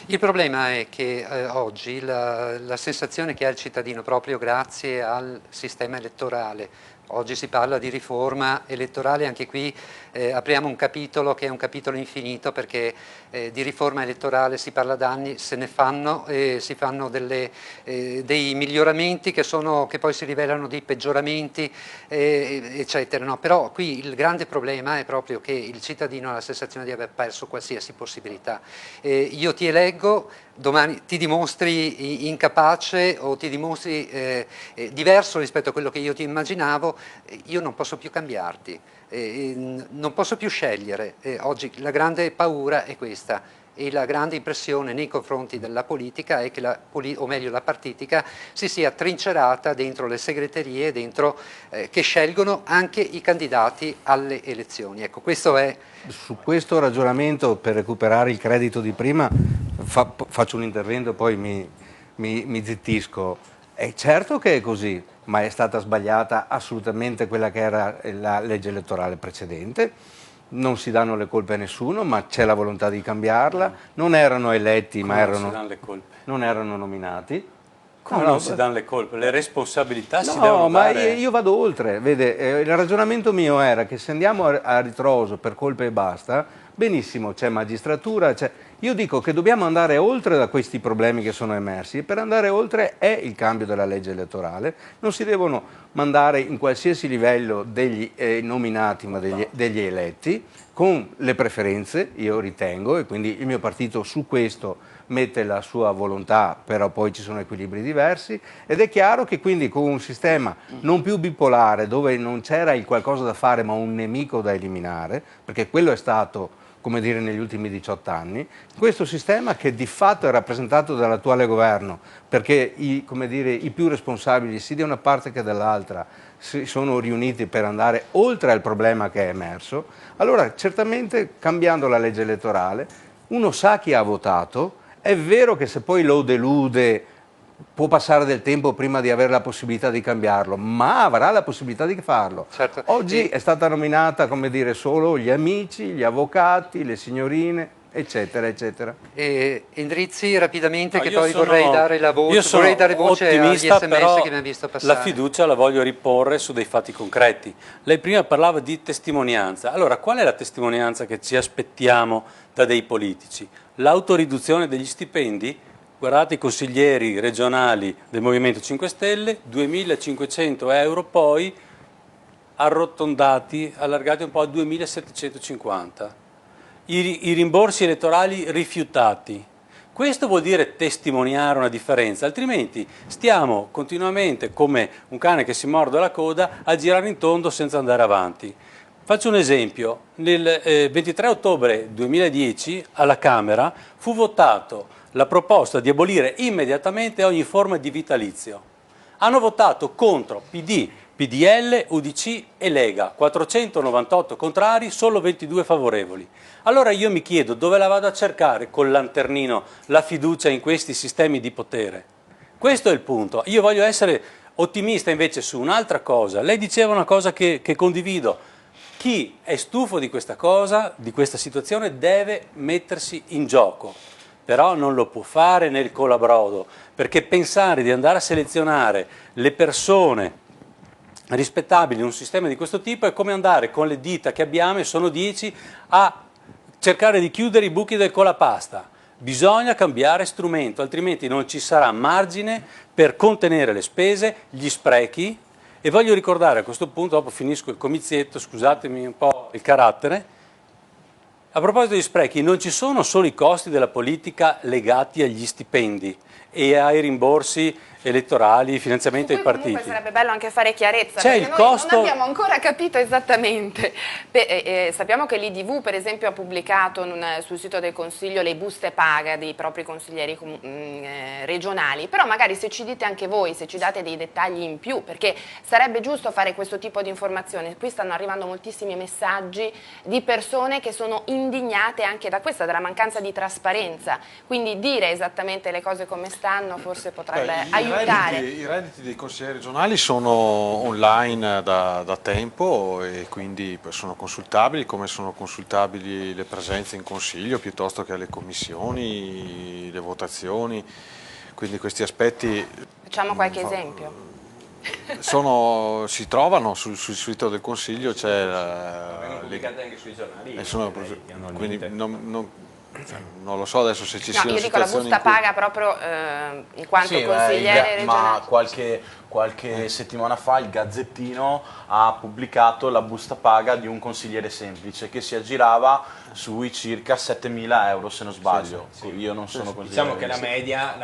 Il problema è che oggi la sensazione che ha il cittadino, proprio grazie al sistema elettorale, oggi si parla di riforma elettorale, anche qui apriamo un capitolo che è un capitolo infinito, perché di riforma elettorale si parla da anni, se ne fanno, si fanno dei miglioramenti che poi si rivelano dei peggioramenti, eccetera. No, però qui il grande problema è proprio che il cittadino ha la sensazione di aver perso qualsiasi possibilità. Io ti eleggo, domani ti dimostri incapace o ti dimostri diverso rispetto a quello che io ti immaginavo, io non posso più cambiarti, non posso più scegliere. Oggi la grande paura è questa, e la grande impressione nei confronti della politica è che la partitica si sia trincerata dentro le segreterie, che scelgono anche i candidati alle elezioni. Ecco, questo è... Su questo ragionamento, per recuperare il credito di prima, faccio un intervento, poi mi zittisco. È certo che è così, ma è stata sbagliata assolutamente quella che era la legge elettorale precedente. Non si danno le colpe a nessuno, ma c'è la volontà di cambiarla. Non erano eletti, ma non erano nominati. Come non si danno le colpe? Le responsabilità si No, devono ma dare. io vado oltre. Vede, il ragionamento mio era che se andiamo a ritroso per colpe e basta, benissimo, c'è magistratura, Io dico che dobbiamo andare oltre da questi problemi che sono emersi e per andare oltre è il cambio della legge elettorale. Non si devono mandare in qualsiasi livello degli nominati ma degli eletti con le preferenze, io ritengo, e quindi il mio partito su questo mette la sua volontà, però poi ci sono equilibri diversi ed è chiaro che quindi con un sistema non più bipolare dove non c'era il qualcosa da fare ma un nemico da eliminare, perché quello è stato, come dire, negli ultimi 18 anni, questo sistema che di fatto è rappresentato dall'attuale governo, perché come dire, i più responsabili sia da una parte che dall'altra si sono riuniti per andare oltre al problema che è emerso, allora certamente cambiando la legge elettorale uno sa chi ha votato, è vero che se poi lo delude può passare del tempo prima di avere la possibilità di cambiarlo, ma avrà la possibilità di farlo. Certo. Oggi è stata nominata, come dire, solo gli amici, gli avvocati, le signorine, eccetera, eccetera. Endrizzi, rapidamente, No, che poi vorrei dare la voce, vorrei dare voce agli ottimista, SMS però che mi ha visto passare. la fiducia la voglio riporre su dei fatti concreti. Lei prima parlava di testimonianza. Allora, qual è la testimonianza che ci aspettiamo da dei politici? L'autoriduzione degli stipendi? Guardate i consiglieri regionali del Movimento 5 Stelle, 2.500 euro poi arrotondati, allargati un po' a 2.750. I rimborsi elettorali rifiutati. Questo vuol dire testimoniare una differenza, altrimenti stiamo continuamente come un cane che si morde la coda a girare in tondo senza andare avanti. Faccio un esempio, nel 23 ottobre 2010 alla Camera fu votato la proposta di abolire immediatamente ogni forma di vitalizio. Hanno votato contro PD, PDL, UDC e Lega, 498 contrari, solo 22 favorevoli. Allora io mi chiedo dove la vado a cercare col lanternino la fiducia in questi sistemi di potere? Questo è il punto. Io voglio essere ottimista invece su un'altra cosa. Lei diceva una cosa che condivido. Chi è stufo di questa cosa, di questa situazione, deve mettersi in gioco. Però non lo può fare nel colabrodo, perché pensare di andare a selezionare le persone rispettabili in un sistema di questo tipo è come andare con le dita che abbiamo, e sono 10, a cercare di chiudere i buchi del colapasta. Bisogna cambiare strumento, altrimenti non ci sarà margine per contenere le spese, gli sprechi. E voglio ricordare a questo punto, dopo finisco il comizietto, scusatemi un po' il carattere, a proposito di sprechi, non ci sono solo i costi della politica legati agli stipendi e ai rimborsi elettorali, finanziamento ai partiti. Comunque sarebbe bello anche fare chiarezza, C'è perché il noi costo... non abbiamo ancora capito esattamente. Sappiamo che l'IDV per esempio ha pubblicato sul sito del Consiglio le buste paga dei propri consiglieri regionali, però magari se ci dite anche voi, se ci date dei dettagli in più, perché sarebbe giusto fare questo tipo di informazione. Qui stanno arrivando moltissimi messaggi di persone che sono indignate anche da questa, dalla mancanza di trasparenza, quindi dire esattamente le cose come stanno forse potrebbe aiutare. I redditi dei consiglieri regionali sono online da tempo e quindi sono consultabili, come sono consultabili le presenze in consiglio piuttosto che le commissioni, le votazioni, quindi questi aspetti... Facciamo qualche esempio. Si trovano sul sito del consiglio, c'è pubblicate anche sui giornali, quindi non lo so adesso se ci siano io dico la busta paga proprio in quanto consigliere regionale. Ma qualche settimana fa il Gazzettino ha pubblicato la busta paga di un consigliere semplice che si aggirava sui circa 7.000 euro, se non sbaglio. Sì. Io non sono consigliere. Diciamo che la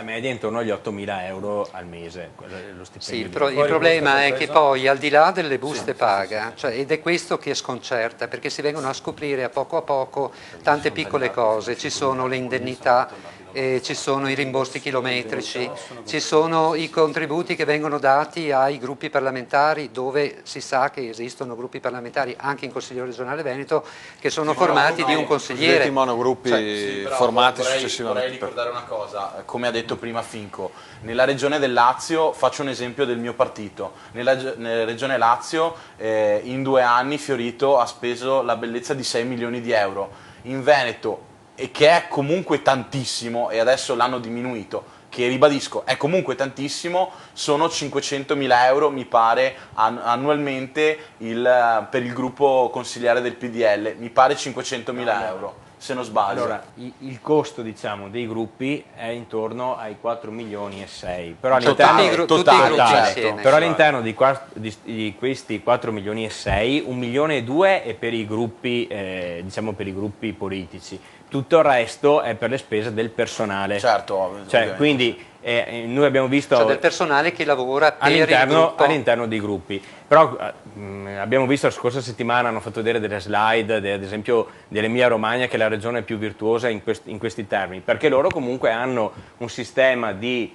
media è intorno agli 8.000 euro al mese, lo stipendio. Sì, il problema è che poi al di là delle buste paga, ed è questo che sconcerta, perché si vengono a scoprire a poco tante piccole cose, ci sono le indennità, ci sono i rimborsi chilometrici, ci sono i contributi che vengono dati ai gruppi parlamentari, dove si sa che esistono gruppi parlamentari anche in Consiglio regionale Veneto che sono formati di un consigliere. I monogruppi formati successivamente. Vorrei ricordare una cosa, come ha detto prima Finco, nella regione del Lazio, faccio un esempio del mio partito, nella regione Lazio in 2 anni Fiorito ha speso la bellezza di 6 milioni di euro, in Veneto, e che è comunque tantissimo, e adesso l'hanno diminuito, che ribadisco è comunque tantissimo, sono 500.000 euro mi pare annualmente per il gruppo consigliare del PDL, mi pare 500.000 euro. se non sbaglio. Allora, il costo, diciamo, dei gruppi è intorno ai 4 milioni e 6, però all'interno totale, all'interno di questi 4 milioni e 6, 1 milione e 2 è per i gruppi, diciamo, per i gruppi politici. Tutto il resto è per le spese del personale. Certo, cioè, quindi noi abbiamo visto, cioè del personale che lavora per il gruppo all'interno dei gruppi. Però abbiamo visto la scorsa settimana, hanno fatto vedere delle slide, ad esempio dell'Emilia Romagna, che è la regione più virtuosa in questi termini, perché loro comunque hanno un sistema di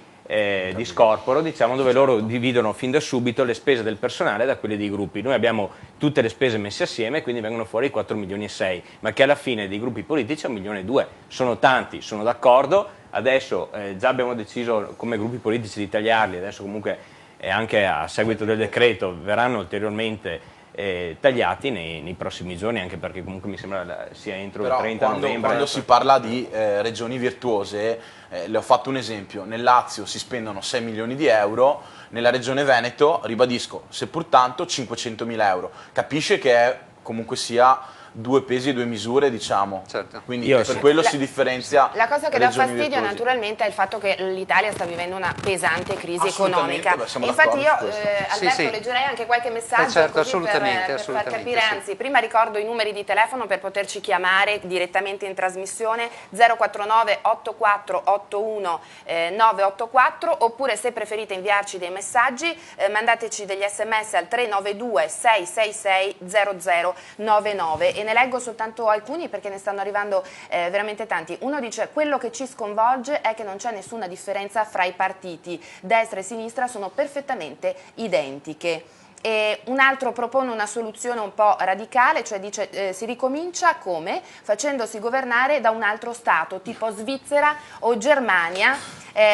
scorporo, diciamo, dove loro dividono fin da subito le spese del personale da quelle dei gruppi. Noi abbiamo tutte le spese messe assieme, quindi vengono fuori 4 milioni e 6, ma che alla fine dei gruppi politici è 1 milione e 2. Sono tanti, sono d'accordo. Adesso già abbiamo deciso come gruppi politici di tagliarli, adesso comunque anche a seguito del decreto verranno ulteriormente tagliati nei prossimi giorni, anche perché comunque mi sembra sia entro il 30 novembre. Quando si parla di regioni virtuose, le ho fatto un esempio: nel Lazio si spendono 6 milioni di euro, nella regione Veneto, ribadisco, seppur tanto, 500.000 euro. Capisce che comunque sia due pesi e due misure, diciamo. Certo. Quindi per quello si differenzia. La cosa che dà fastidio virtuose. Naturalmente è il fatto che l'Italia sta vivendo una pesante crisi economica. Infatti io Alberto leggerei anche qualche messaggio certo, così per far capire, anzi prima ricordo i numeri di telefono per poterci chiamare direttamente in trasmissione: 049 8481 984, oppure se preferite inviarci dei messaggi mandateci degli sms al 392 666 0099 e ne leggo soltanto alcuni perché ne stanno arrivando veramente tanti. Uno dice: quello che ci sconvolge è che non c'è nessuna differenza fra i partiti, destra e sinistra sono perfettamente identiche. E un altro propone una soluzione un po' radicale, cioè dice si ricomincia come? Facendosi governare da un altro Stato, tipo Svizzera o Germania,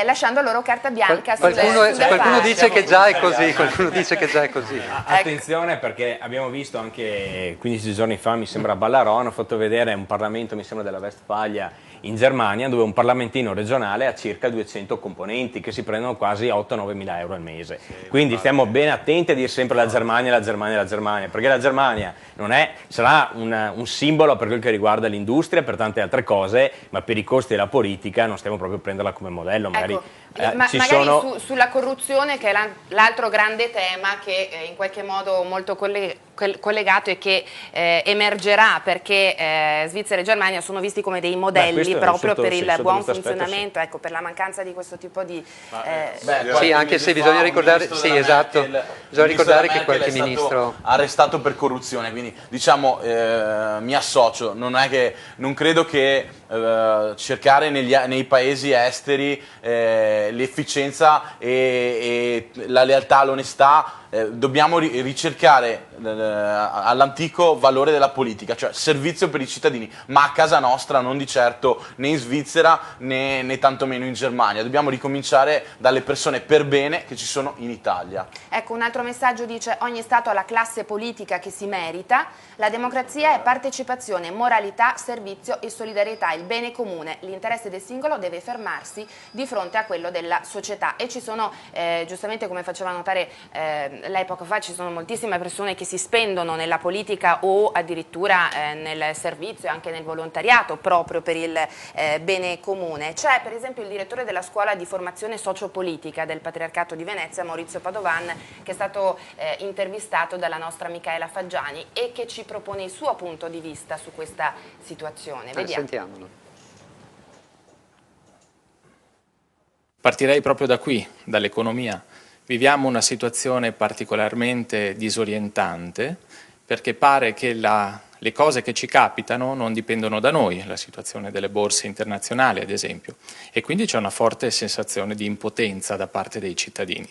lasciando loro carta bianca qualcuno dice che già è così, qualcuno dice che già è così. Attenzione, perché abbiamo visto anche 15 giorni fa, mi sembra a Ballarò, hanno fatto vedere un Parlamento, mi sembra della Westfalia in Germania, dove un parlamentino regionale ha circa 200 componenti che si prendono quasi 8-9 mila euro al mese. Quindi stiamo ben attenti a dire sempre la Germania, perché la Germania non è, sarà un simbolo per quel che riguarda l'industria, per tante altre cose, ma per i costi della politica non stiamo proprio a prenderla come modello. Magari, sulla corruzione, che è l'altro grande tema che in qualche modo molto collegato e che emergerà, perché Svizzera e Germania sono visti come dei modelli proprio per il buon funzionamento, ecco, per la mancanza di questo tipo di... sì, anche se bisogna ricordare, sì, esatto, bisogna ricordare che qualche ministro... arrestato per corruzione, quindi diciamo mi associo, non credo che cercare nei paesi esteri l'efficienza e la lealtà, l'onestà, dobbiamo ricercare all'antico valore della politica, cioè servizio per i cittadini, ma a casa nostra, non di certo né in Svizzera né tantomeno in Germania. Dobbiamo ricominciare dalle persone per bene che ci sono in Italia. Ecco, un altro messaggio dice: ogni Stato ha la classe politica che si merita, la democrazia è partecipazione, moralità, servizio e solidarietà, il bene comune, l'interesse del singolo deve fermarsi di fronte a quello della società. E ci sono, giustamente come faceva notare lei poco fa, ci sono moltissime persone che si spendono nella politica o addirittura nel servizio e anche nel volontariato proprio per il bene comune. C'è per esempio il direttore della scuola di formazione sociopolitica del Patriarcato di Venezia, Maurizio Padovan, che è stato intervistato dalla nostra Micaela Faggiani e che ci propone il suo punto di vista su questa situazione. Vediamo. Sentiamolo. Partirei proprio da qui, dall'economia. Viviamo una situazione particolarmente disorientante perché pare che le cose che ci capitano non dipendono da noi, la situazione delle borse internazionali ad esempio, e quindi c'è una forte sensazione di impotenza da parte dei cittadini.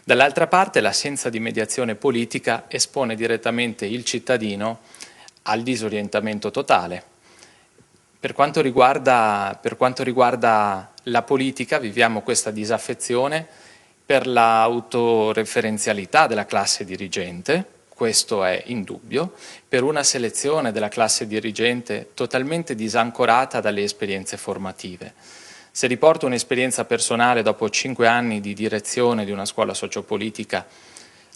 Dall'altra parte l'assenza di mediazione politica espone direttamente il cittadino al disorientamento totale. Per quanto riguarda la politica, viviamo questa disaffezione per l'autoreferenzialità della classe dirigente, questo è indubbio, per una selezione della classe dirigente totalmente disancorata dalle esperienze formative. Se riporto un'esperienza personale dopo 5 anni di direzione di una scuola sociopolitica,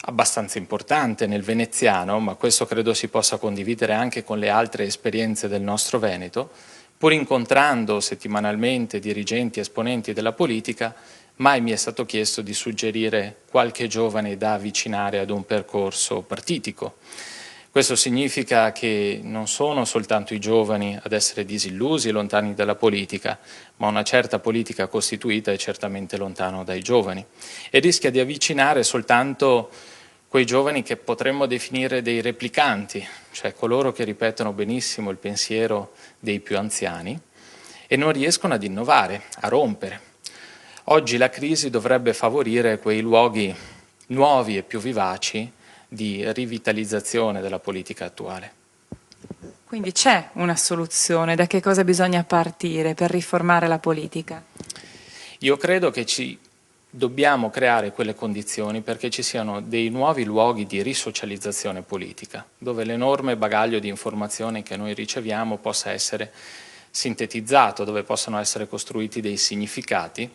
abbastanza importante nel veneziano, ma questo credo si possa condividere anche con le altre esperienze del nostro Veneto, pur incontrando settimanalmente dirigenti e esponenti della politica, mai mi è stato chiesto di suggerire qualche giovane da avvicinare ad un percorso partitico. Questo significa che non sono soltanto i giovani ad essere disillusi e lontani dalla politica, ma una certa politica costituita è certamente lontano dai giovani e rischia di avvicinare soltanto quei giovani che potremmo definire dei replicanti, cioè coloro che ripetono benissimo il pensiero dei più anziani e non riescono ad innovare, a rompere. Oggi la crisi dovrebbe favorire quei luoghi nuovi e più vivaci di rivitalizzazione della politica attuale. Quindi c'è una soluzione, da che cosa bisogna partire per riformare la politica? Io credo che ci dobbiamo creare quelle condizioni perché ci siano dei nuovi luoghi di risocializzazione politica, dove l'enorme bagaglio di informazioni che noi riceviamo possa essere sintetizzato, dove possano essere costruiti dei significati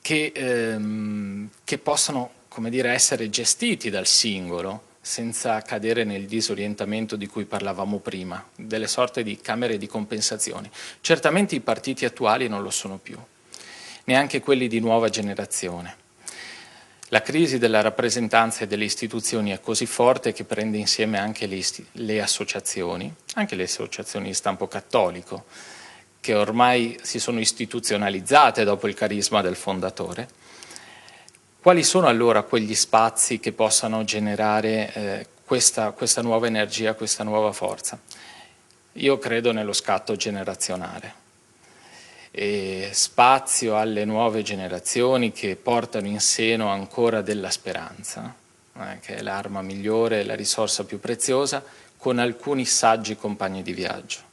che possano, come dire, essere gestiti dal singolo senza cadere nel disorientamento di cui parlavamo prima, delle sorte di camere di compensazioni. Certamente i partiti attuali non lo sono più, neanche quelli di nuova generazione. La crisi della rappresentanza e delle istituzioni è così forte che prende insieme anche le associazioni, anche le associazioni di stampo cattolico, che ormai si sono istituzionalizzate dopo il carisma del fondatore. Quali sono allora quegli spazi che possano generare questa nuova energia, questa nuova forza? Io credo nello scatto generazionale. E spazio alle nuove generazioni che portano in seno ancora della speranza, che è l'arma migliore, la risorsa più preziosa, con alcuni saggi compagni di viaggio.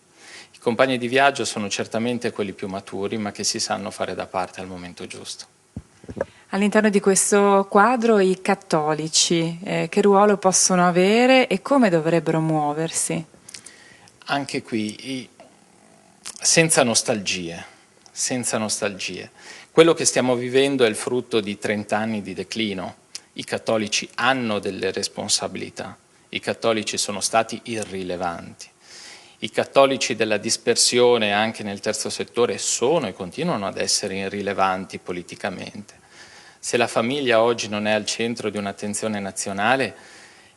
I compagni di viaggio sono certamente quelli più maturi, ma che si sanno fare da parte al momento giusto. All'interno di questo quadro i cattolici che ruolo possono avere e come dovrebbero muoversi? Anche qui, senza nostalgie. Quello che stiamo vivendo è il frutto di 30 anni di declino. I cattolici hanno delle responsabilità, i cattolici sono stati irrilevanti. I cattolici della dispersione anche nel terzo settore sono e continuano ad essere irrilevanti politicamente. Se la famiglia oggi non è al centro di un'attenzione nazionale,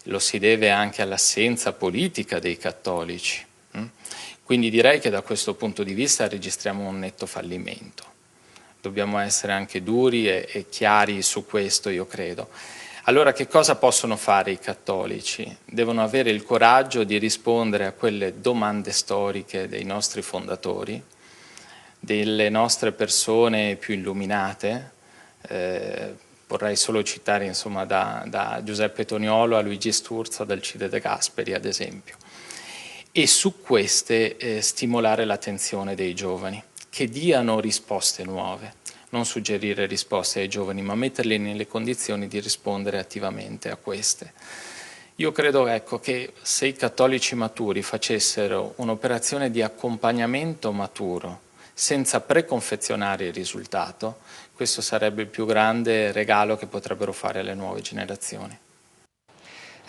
lo si deve anche all'assenza politica dei cattolici. Quindi direi che da questo punto di vista registriamo un netto fallimento. Dobbiamo essere anche duri e chiari su questo, io credo. Allora che cosa possono fare i cattolici? Devono avere il coraggio di rispondere a quelle domande storiche dei nostri fondatori, delle nostre persone più illuminate. Vorrei solo citare insomma, da Giuseppe Toniolo a Luigi Sturzo ad Alcide De Gasperi ad esempio, e su queste stimolare l'attenzione dei giovani, che diano risposte nuove, non suggerire risposte ai giovani, ma metterli nelle condizioni di rispondere attivamente a queste. Io credo che se i cattolici maturi facessero un'operazione di accompagnamento maturo, senza preconfezionare il risultato, questo sarebbe il più grande regalo che potrebbero fare alle nuove generazioni.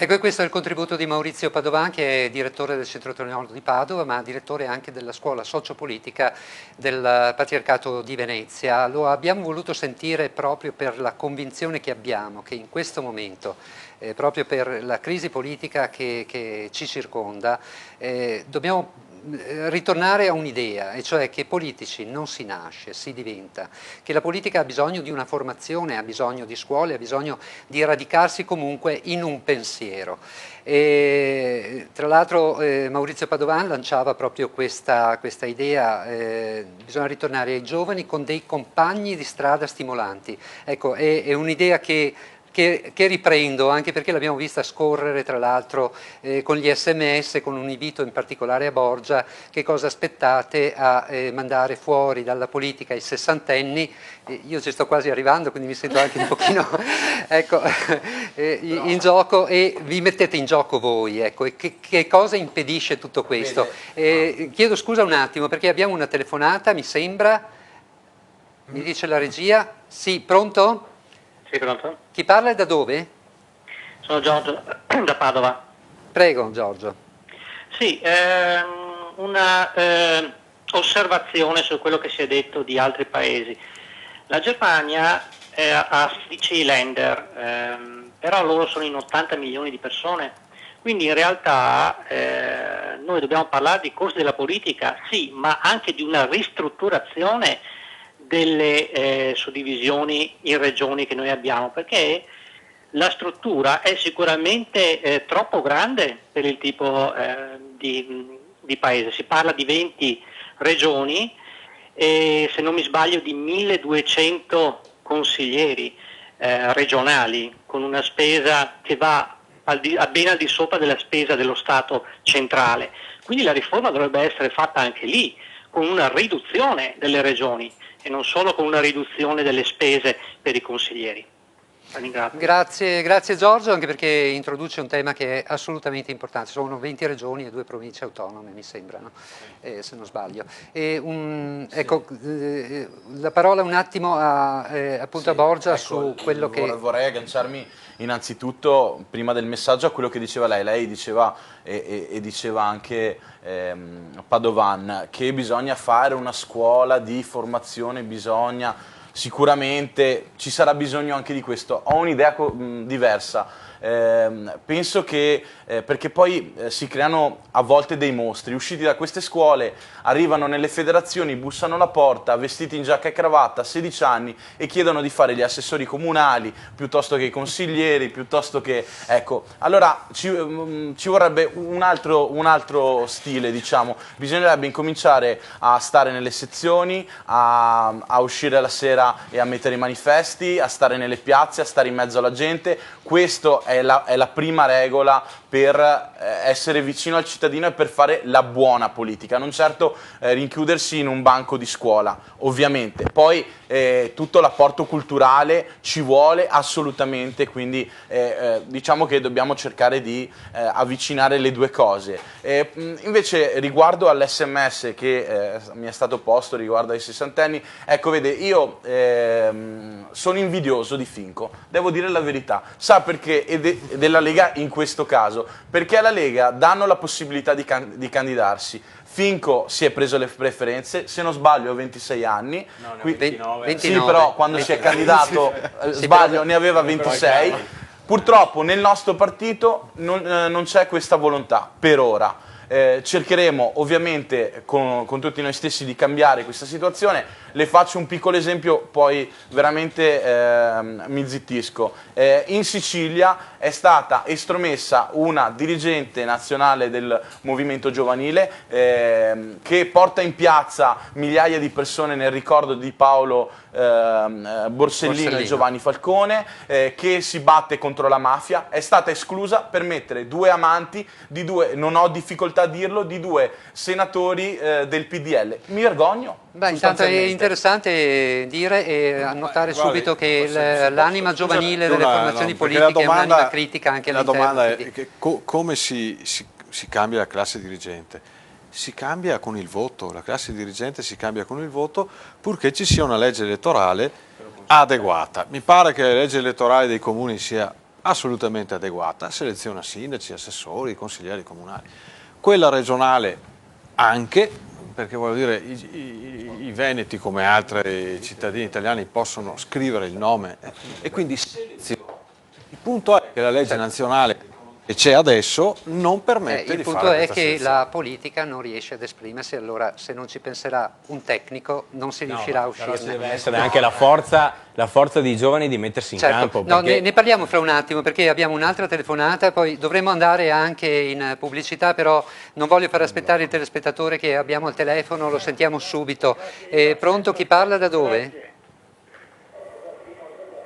Ecco, e questo è il contributo di Maurizio Padovan, che è direttore del Centro Teologico di Padova, ma direttore anche della scuola sociopolitica del Patriarcato di Venezia. Lo abbiamo voluto sentire proprio per la convinzione che abbiamo che in questo momento, proprio per la crisi politica che ci circonda, dobbiamo ritornare a un'idea, e cioè che politici non si nasce, si diventa, che la politica ha bisogno di una formazione, ha bisogno di scuole, ha bisogno di radicarsi comunque in un pensiero. E, tra l'altro Maurizio Padovan lanciava proprio questa idea, bisogna ritornare ai giovani con dei compagni di strada stimolanti. Ecco, è un'idea che riprendo, anche perché l'abbiamo vista scorrere tra l'altro con gli SMS, con un invito in particolare a Borgia: che cosa aspettate a mandare fuori dalla politica i sessantenni? Io ci sto quasi arrivando, quindi mi sento anche un pochino ecco, in gioco, e vi mettete in gioco voi, ecco, e che cosa impedisce tutto questo? Chiedo scusa un attimo perché abbiamo una telefonata, mi sembra, mi dice la regia. Sì, pronto? Sì, pronto? Chi parla e da dove? Sono Giorgio da Padova. Prego Giorgio. Sì, una osservazione su quello che si è detto di altri paesi. La Germania ha 16 Länder, però loro sono in 80 milioni di persone, quindi in realtà noi dobbiamo parlare di costi della politica, sì, ma anche di una ristrutturazione delle suddivisioni in regioni che noi abbiamo, perché la struttura è sicuramente troppo grande per il tipo di paese. Si parla di 20 regioni e, se non mi sbaglio, di 1200 consiglieri regionali, con una spesa che va ben al di sopra della spesa dello Stato centrale. Quindi la riforma dovrebbe essere fatta anche lì, con una riduzione delle regioni e non solo con una riduzione delle spese per i consiglieri. Grazie Giorgio, anche perché introduce un tema che è assolutamente importante. Sono 20 regioni e 2 province autonome, mi sembrano, se non sbaglio. Ecco, la parola un attimo appunto a Borgia, ecco, su quello che... Vorrei agganciarmi innanzitutto, prima del messaggio, a quello che diceva lei. Lei diceva, e diceva anche Padovan, che bisogna fare una scuola di formazione, sicuramente ci sarà bisogno anche di questo. Ho un'idea diversa. Penso che, perché poi si creano a volte dei mostri, usciti da queste scuole, arrivano nelle federazioni, bussano alla porta, vestiti in giacca e cravatta, 16 anni, e chiedono di fare gli assessori comunali, piuttosto che i consiglieri, piuttosto che... Ecco, allora ci vorrebbe un altro stile, diciamo. Bisognerebbe incominciare a stare nelle sezioni, a uscire la sera e a mettere i manifesti, a stare nelle piazze, a stare in mezzo alla gente. Questo è la prima regola per essere vicino al cittadino e per fare la buona politica, non certo rinchiudersi in un banco di scuola, ovviamente. Poi tutto l'apporto culturale ci vuole assolutamente, quindi diciamo che dobbiamo cercare di avvicinare le due cose. Invece, riguardo all'SMS che mi è stato posto riguardo ai sessantenni, ecco, vede, io sono invidioso di Finco, devo dire la verità. Sa perché? E della Lega in questo caso, perché alla Lega danno la possibilità di candidarsi. Finco si è preso le preferenze, se non sbaglio 26 anni, no, 29. Sì, però quando 29. Si è candidato, sbaglio, ne aveva 26. Purtroppo nel nostro partito non c'è questa volontà, per ora. Cercheremo ovviamente con tutti noi stessi di cambiare questa situazione. Le faccio un piccolo esempio, poi veramente mi zittisco. In Sicilia è stata estromessa una dirigente nazionale del movimento giovanile che porta in piazza migliaia di persone nel ricordo di Paolo Borsellino e Giovanni Falcone, che si batte contro la mafia. È stata esclusa per mettere due amanti di due, non ho difficoltà a dirlo, di due senatori del PDL. Mi vergogno. Beh, intanto è interessante dire e annotare subito che l'anima giovanile delle formazioni politiche è un'anima critica anche all'interno. La domanda è che come si cambia la classe dirigente? Si cambia con il voto, la classe dirigente si cambia con il voto, purché ci sia una legge elettorale adeguata. Mi pare che la legge elettorale dei comuni sia assolutamente adeguata, seleziona sindaci, assessori, consiglieri comunali. Quella regionale anche, perché voglio dire, i veneti come altri cittadini italiani possono scrivere il nome e quindi seleziona. Il punto è che la legge nazionale che c'è adesso non permette di fare questa Il punto è che selezione. la politica non riesce ad esprimersi, allora se non ci penserà un tecnico non si riuscirà a uscirne. Però deve essere anche la forza dei giovani di mettersi in campo. No, perché... ne parliamo fra un attimo perché abbiamo un'altra telefonata, poi dovremo andare anche in pubblicità, però non voglio far aspettare il telespettatore che abbiamo al telefono, lo sentiamo subito. Pronto? Chi parla da dove?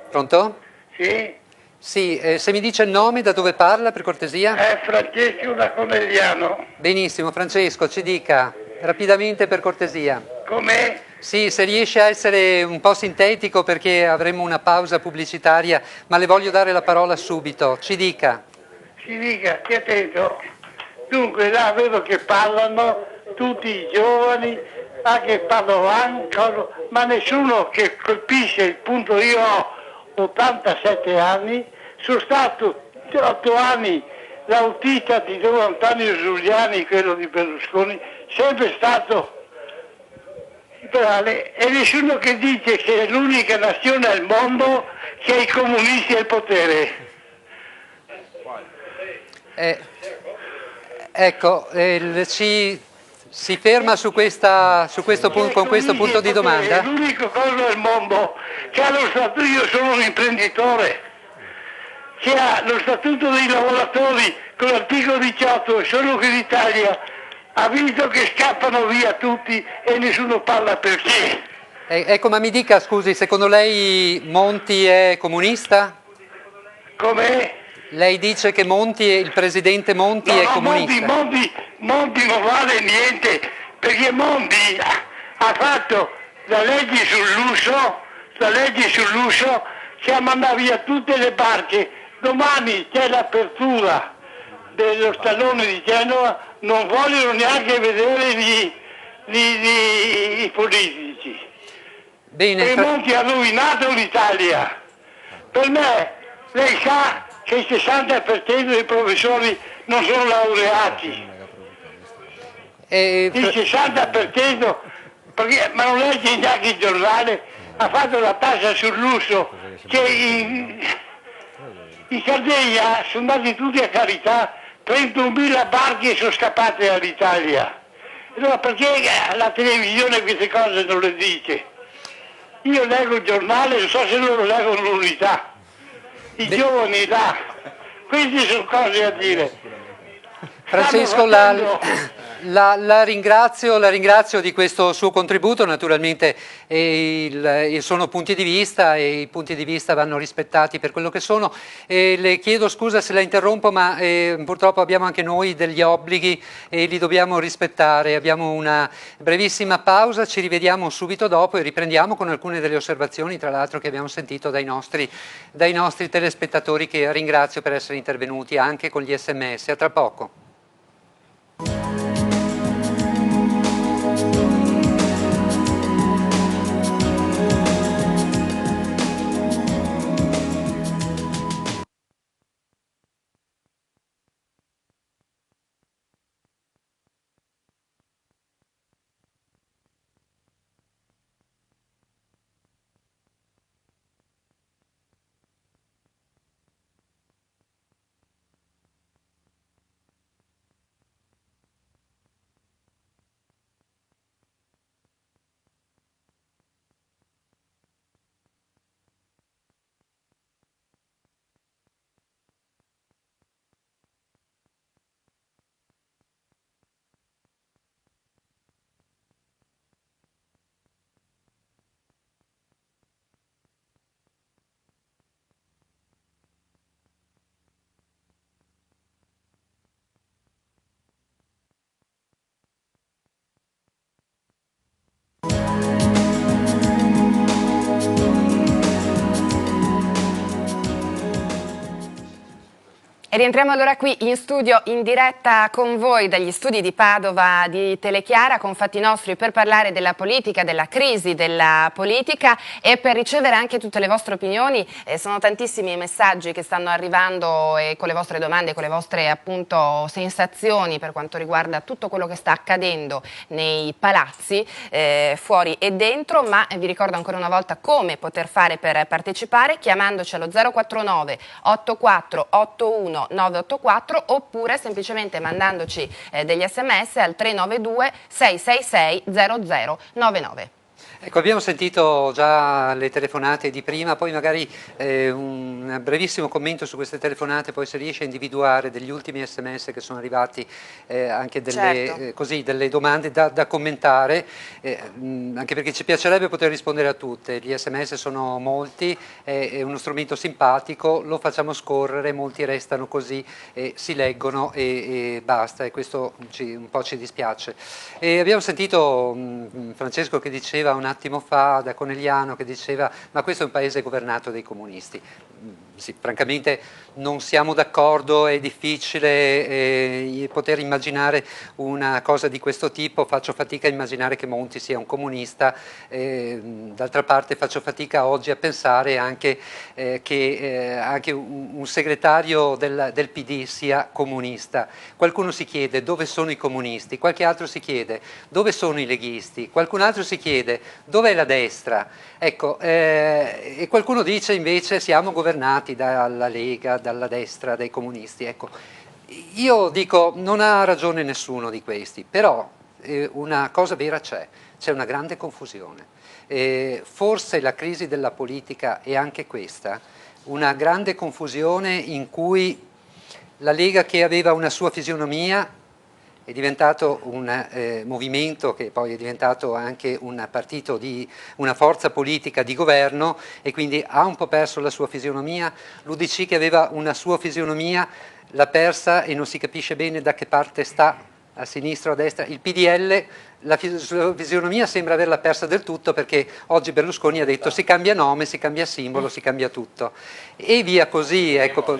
Pronto? Sì. Sì, se mi dice il nome, da dove parla, per cortesia? Francesco da Conegliano. Benissimo, Francesco, ci dica rapidamente per cortesia. Com'è? Sì, se riesce a essere un po' sintetico perché avremo una pausa pubblicitaria, ma le voglio dare la parola subito. Ci dica. Ci dica, stia attento. Dunque, là vedo che parlano tutti i giovani, anche Padovan, ma nessuno che colpisce il punto. Io ho 87 anni, sono stato 8 anni l'autista di Don Antonio Giuliani, quello di Berlusconi, sempre stato liberale, e nessuno che dice che è l'unica nazione al mondo che ha i comunisti al potere. Ecco, si ferma con questo punto di domanda? È l'unico cosa al mondo che ha lo statuto, io sono un imprenditore, che ha lo statuto dei lavoratori con l'articolo 18, e solo che l'Italia ha visto che scappano via tutti e nessuno parla perché. Ecco, ma mi dica, scusi, secondo lei Monti è comunista? Com'è? Lei dice che il presidente Monti è comunista? Monti non vale niente, perché Monti ha fatto la legge sull'uso che ha mandato via tutte le barche. Domani c'è l'apertura dello stallone di Genova, non vogliono neanche vedere i politici. Bene. E Monti ha rovinato l'Italia. Per me, lei sa che il 60% dei professori non sono laureati. Il 60%, ma non legge neanche il giornale, ha fatto la tassa sull'uso, che in Sardegna sono andati tutti a carità, 31.000 barche sono scappate dall'Italia. Allora perché la televisione queste cose non le dice? Io leggo il giornale, non so se loro leggono l'Unità. I giovani là, queste sono cose a dire. Francesco, la ringrazio di questo suo contributo, naturalmente sono punti di vista e i punti di vista vanno rispettati per quello che sono. Le chiedo scusa se la interrompo, ma purtroppo abbiamo anche noi degli obblighi e li dobbiamo rispettare. Abbiamo una brevissima pausa, ci rivediamo subito dopo e riprendiamo con alcune delle osservazioni, tra l'altro, che abbiamo sentito dai nostri telespettatori, che ringrazio per essere intervenuti anche con gli SMS. A tra poco. E rientriamo allora qui in studio in diretta con voi dagli studi di Padova di Telechiara con Fatti Nostri per parlare della politica, della crisi della politica e per ricevere anche tutte le vostre opinioni. Sono tantissimi i messaggi che stanno arrivando con le vostre domande, con le vostre appunto sensazioni per quanto riguarda tutto quello che sta accadendo nei palazzi fuori e dentro, ma vi ricordo ancora una volta come poter fare per partecipare chiamandoci allo 049 8481 984 oppure semplicemente mandandoci degli SMS al 392 666 0099. Ecco, abbiamo sentito già le telefonate di prima, poi magari un brevissimo commento su queste telefonate, poi se riesce a individuare degli ultimi SMS che sono arrivati, anche delle domande da commentare, anche perché ci piacerebbe poter rispondere a tutte. Gli SMS sono molti, è uno strumento simpatico, lo facciamo scorrere, molti restano così, si leggono e basta, e questo un po' ci dispiace. Abbiamo sentito Francesco che diceva un attimo fa da Conegliano che diceva ma questo è un paese governato dai comunisti. Sì, francamente non siamo d'accordo, è difficile poter immaginare una cosa di questo tipo, faccio fatica a immaginare che Monti sia un comunista, d'altra parte faccio fatica oggi a pensare anche che anche un segretario del PD sia comunista. Qualcuno si chiede dove sono i comunisti, qualche altro si chiede dove sono i leghisti, qualcun altro si chiede dov'è la destra, ecco, e qualcuno dice invece siamo governati dalla Lega, dalla destra, dai comunisti. Ecco, io dico non ha ragione nessuno di questi, però una cosa vera c'è una grande confusione. Forse la crisi della politica è anche questa, una grande confusione in cui la Lega, che aveva una sua fisionomia, è diventato un movimento che poi è diventato anche un partito una forza politica di governo e quindi ha un po' perso la sua fisionomia. L'UDC, che aveva una sua fisionomia, l'ha persa e non si capisce bene da che parte sta, a sinistra o a destra. Il PDL la sua fisionomia sembra averla persa del tutto, perché oggi Berlusconi ha detto si cambia nome, si cambia simbolo, si cambia tutto e via così, ecco.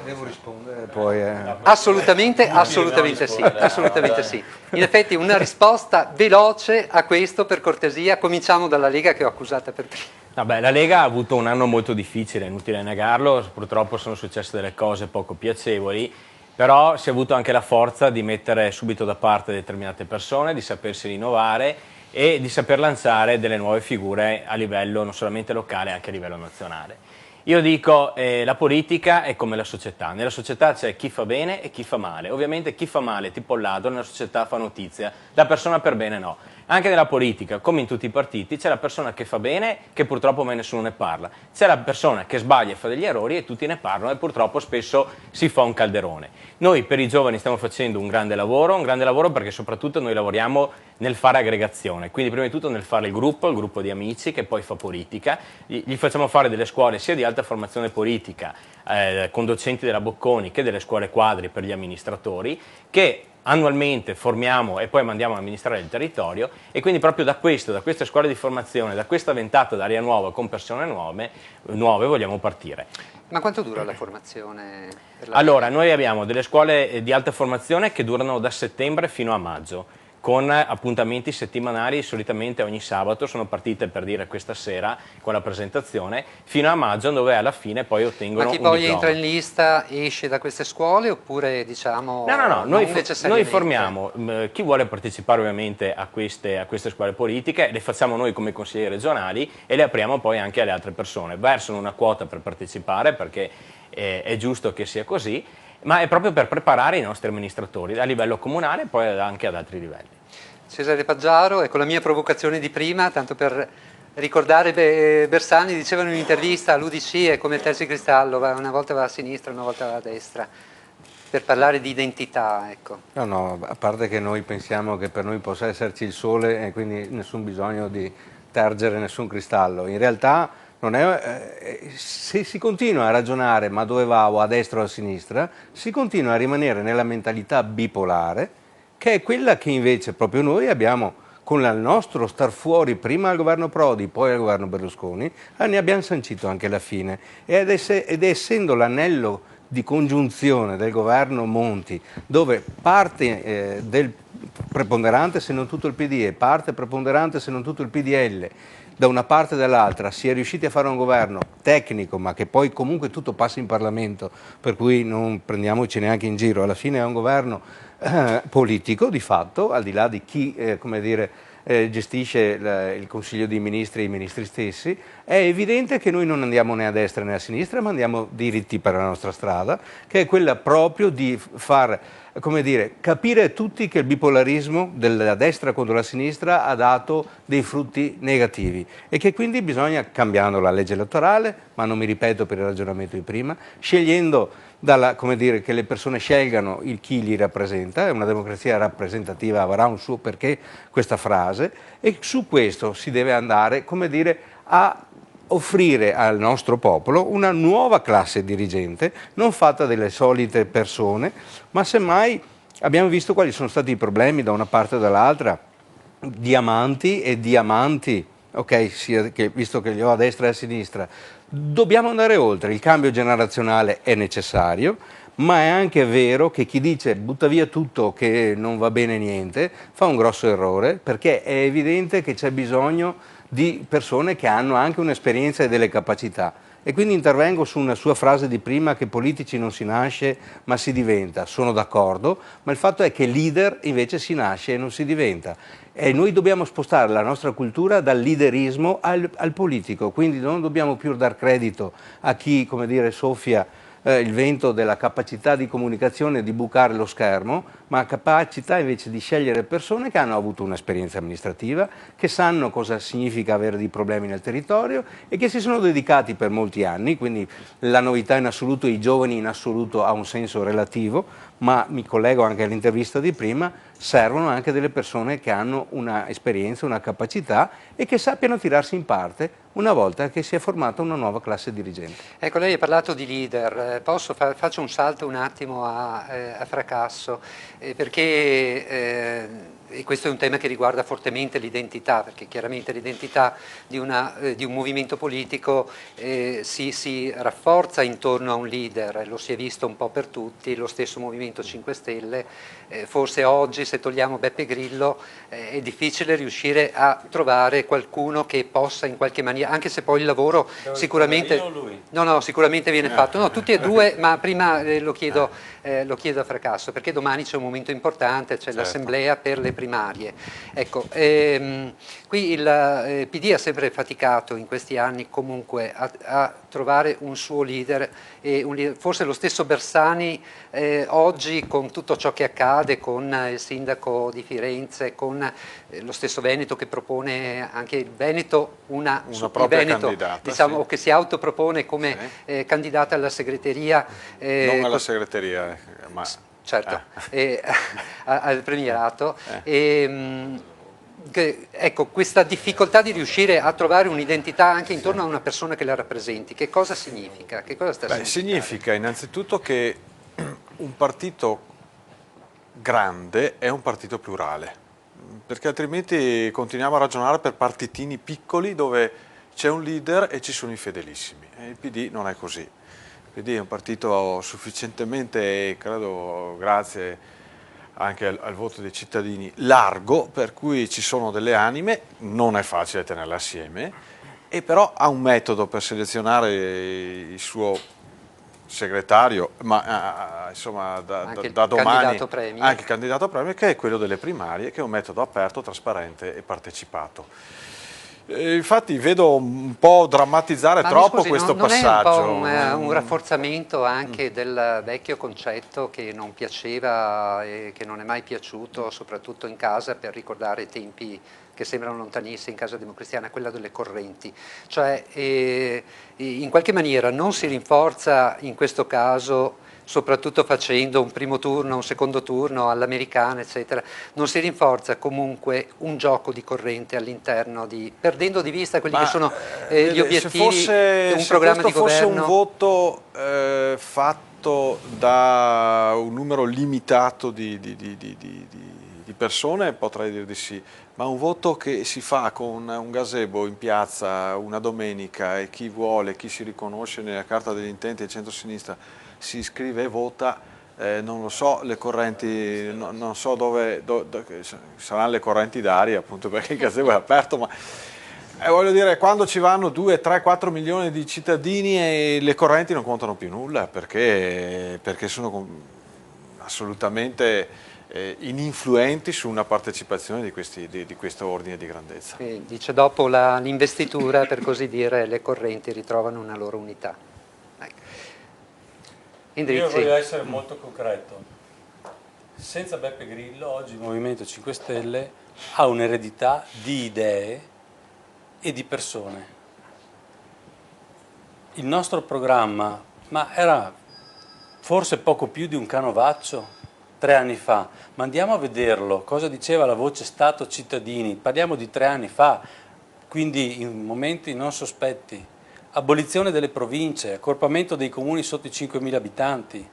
Devo rispondere poi? Assolutamente sì, assolutamente sì. In effetti una risposta veloce a questo, per cortesia. Cominciamo dalla Lega, che ho accusata per prima. Vabbè, la Lega ha avuto un anno molto difficile, è inutile negarlo, purtroppo sono successe delle cose poco piacevoli, però si è avuto anche la forza di mettere subito da parte determinate persone, di sapersi rinnovare e di saper lanciare delle nuove figure a livello non solamente locale, anche a livello nazionale. Io dico, la politica è come la società, nella società c'è chi fa bene e chi fa male, ovviamente chi fa male, tipo il ladro, nella società fa notizia, la persona per bene no. Anche nella politica, come in tutti i partiti, c'è la persona che fa bene, che purtroppo mai nessuno ne parla, c'è la persona che sbaglia e fa degli errori e tutti ne parlano e purtroppo spesso si fa un calderone. Noi per i giovani stiamo facendo un grande lavoro perché soprattutto noi lavoriamo nel fare aggregazione, quindi prima di tutto nel fare il gruppo di amici che poi fa politica, gli facciamo fare delle scuole sia di alta formazione politica con docenti della Bocconi che delle scuole quadri per gli amministratori, che annualmente formiamo e poi mandiamo ad amministrare il territorio, e quindi proprio da queste scuole di formazione, da questa ventata d'aria nuova con persone nuove vogliamo partire. Ma quanto dura la formazione? Allora, noi abbiamo delle scuole di alta formazione che durano da settembre fino a maggio, con appuntamenti settimanali, solitamente ogni sabato. Sono partite, per dire, questa sera con la presentazione, fino a maggio, dove alla fine poi ottengono un diploma. Ma chi poi entra in lista esce da queste scuole, oppure diciamo... No, noi formiamo chi vuole partecipare ovviamente a queste scuole politiche, le facciamo noi come consiglieri regionali e le apriamo poi anche alle altre persone. Versano una quota per partecipare, perché è giusto che sia così, ma è proprio per preparare i nostri amministratori a livello comunale e poi anche ad altri livelli. Cesare Paggiaro, ecco la mia provocazione di prima, tanto per ricordare Bersani, diceva in un'intervista all'UDC è come il terzo cristallo, una volta va a sinistra, una volta va a destra, per parlare di identità, ecco. No, a parte che noi pensiamo che per noi possa esserci il sole e quindi nessun bisogno di tergere nessun cristallo. In realtà non è, se si continua a ragionare ma dove va, o a destra o a sinistra, si continua a rimanere nella mentalità bipolare, che è quella che invece proprio noi abbiamo con il nostro star fuori prima al governo Prodi, poi al governo Berlusconi, ne abbiamo sancito anche la fine. Ed essendo l'anello di congiunzione del governo Monti, dove parte del preponderante se non tutto il PD e parte preponderante se non tutto il PDL, da una parte e dall'altra si è riusciti a fare un governo tecnico, ma che poi comunque tutto passa in Parlamento, per cui non prendiamoci neanche in giro, alla fine è un governo politico di fatto, al di là di chi gestisce il Consiglio dei Ministri e i ministri stessi. È evidente che noi non andiamo né a destra né a sinistra, ma andiamo diritti per la nostra strada, che è quella proprio di far capire a tutti che il bipolarismo della destra contro la sinistra ha dato dei frutti negativi e che quindi bisogna, cambiando la legge elettorale, ma non mi ripeto per il ragionamento di prima, scegliendo che le persone scelgano chi li rappresenta, è una democrazia rappresentativa, avrà un suo perché questa frase, e su questo si deve andare, a offrire al nostro popolo una nuova classe dirigente, non fatta delle solite persone, ma semmai abbiamo visto quali sono stati i problemi da una parte e dall'altra, diamanti e diamanti ok, visto che li ho a destra e a sinistra, dobbiamo andare oltre, il cambio generazionale è necessario, ma è anche vero che chi dice butta via tutto che non va bene niente fa un grosso errore, perché è evidente che c'è bisogno di persone che hanno anche un'esperienza e delle capacità. E quindi intervengo su una sua frase di prima, che politici non si nasce ma si diventa. Sono d'accordo, ma il fatto è che leader invece si nasce e non si diventa. E noi dobbiamo spostare la nostra cultura dal leaderismo al politico, quindi non dobbiamo più dar credito a chi, come dire, soffia il vento della capacità di comunicazione, di bucare lo schermo, ma capacità invece di scegliere persone che hanno avuto un'esperienza amministrativa, che sanno cosa significa avere dei problemi nel territorio e che si sono dedicati per molti anni, quindi la novità in assoluto, i giovani in assoluto ha un senso relativo, ma mi collego anche all'intervista di prima, servono anche delle persone che hanno una esperienza, una capacità e che sappiano tirarsi in parte una volta che si è formata una nuova classe dirigente. Ecco, lei ha parlato di leader, faccio un salto un attimo a Fracasso, perché e questo è un tema che riguarda fortemente l'identità, perché chiaramente l'identità di un movimento politico si rafforza intorno a un leader, lo si è visto un po' per tutti, lo stesso Movimento 5 Stelle, forse oggi se togliamo Beppe Grillo è difficile riuscire a trovare qualcuno che possa in qualche maniera, anche se poi il lavoro sicuramente, sicuramente viene fatto, no, tutti e due, ma prima lo chiedo a Fracasso, perché domani c'è un momento importante, c'è l'assemblea per le primarie. Ecco, qui il PD ha sempre faticato in questi anni comunque a trovare un suo leader, forse lo stesso Bersani oggi con tutto ciò che accade, con il sindaco di Firenze, con lo stesso Veneto che propone anche il Veneto una propria candidata, diciamo, o che si autopropone come candidata alla segreteria. Non alla segreteria, ma... Certo, al premierato. Ecco, questa difficoltà di riuscire a trovare un'identità anche intorno a una persona che la rappresenti, che cosa significa? Che cosa sta significa innanzitutto che un partito grande è un partito plurale, perché altrimenti continuiamo a ragionare per partitini piccoli dove c'è un leader e ci sono i fedelissimi, e il PD non è così. Il PD è un partito sufficientemente, credo, grazie anche al voto dei cittadini, largo, per cui ci sono delle anime, non è facile tenerle assieme, e però ha un metodo per selezionare il suo segretario, ma insomma da domani anche il candidato premio, che è quello delle primarie, che è un metodo aperto, trasparente e partecipato. Infatti vedo un po' drammatizzare troppo questo passaggio. Non è un rafforzamento anche del vecchio concetto che non piaceva e che non è mai piaciuto, soprattutto in casa, per ricordare tempi che sembrano lontanissimi in casa democristiana, quella delle correnti. Cioè in qualche maniera non si rinforza in questo caso, soprattutto facendo un primo turno, un secondo turno all'americana, eccetera, non si rinforza comunque un gioco di corrente all'interno, perdendo di vista quelli che sono gli obiettivi di un programma di governo. Se fosse un voto fatto da un numero limitato di persone, potrei dir di sì, ma un voto che si fa con un gazebo in piazza una domenica e chi vuole, chi si riconosce nella carta degli intenti del centro-sinistra si iscrive e vota, non lo so, le correnti, non so dove saranno le correnti d'aria, appunto perché il gazebo è aperto, ma voglio dire, quando ci vanno 2, 3, 4 milioni di cittadini e le correnti non contano più nulla, perché sono assolutamente ininfluenti su una partecipazione di questo ordine di grandezza. Dice, dopo l'investitura, per così dire, le correnti ritrovano una loro unità. Io voglio essere molto concreto. Senza Beppe Grillo oggi il Movimento 5 Stelle ha un'eredità di idee e di persone. Il nostro programma, ma era forse poco più di un canovaccio 3 anni fa, ma andiamo a vederlo, cosa diceva la voce Stato cittadini, parliamo di 3 anni fa, quindi in momenti non sospetti. Abolizione delle province, accorpamento dei comuni sotto i 5.000 abitanti,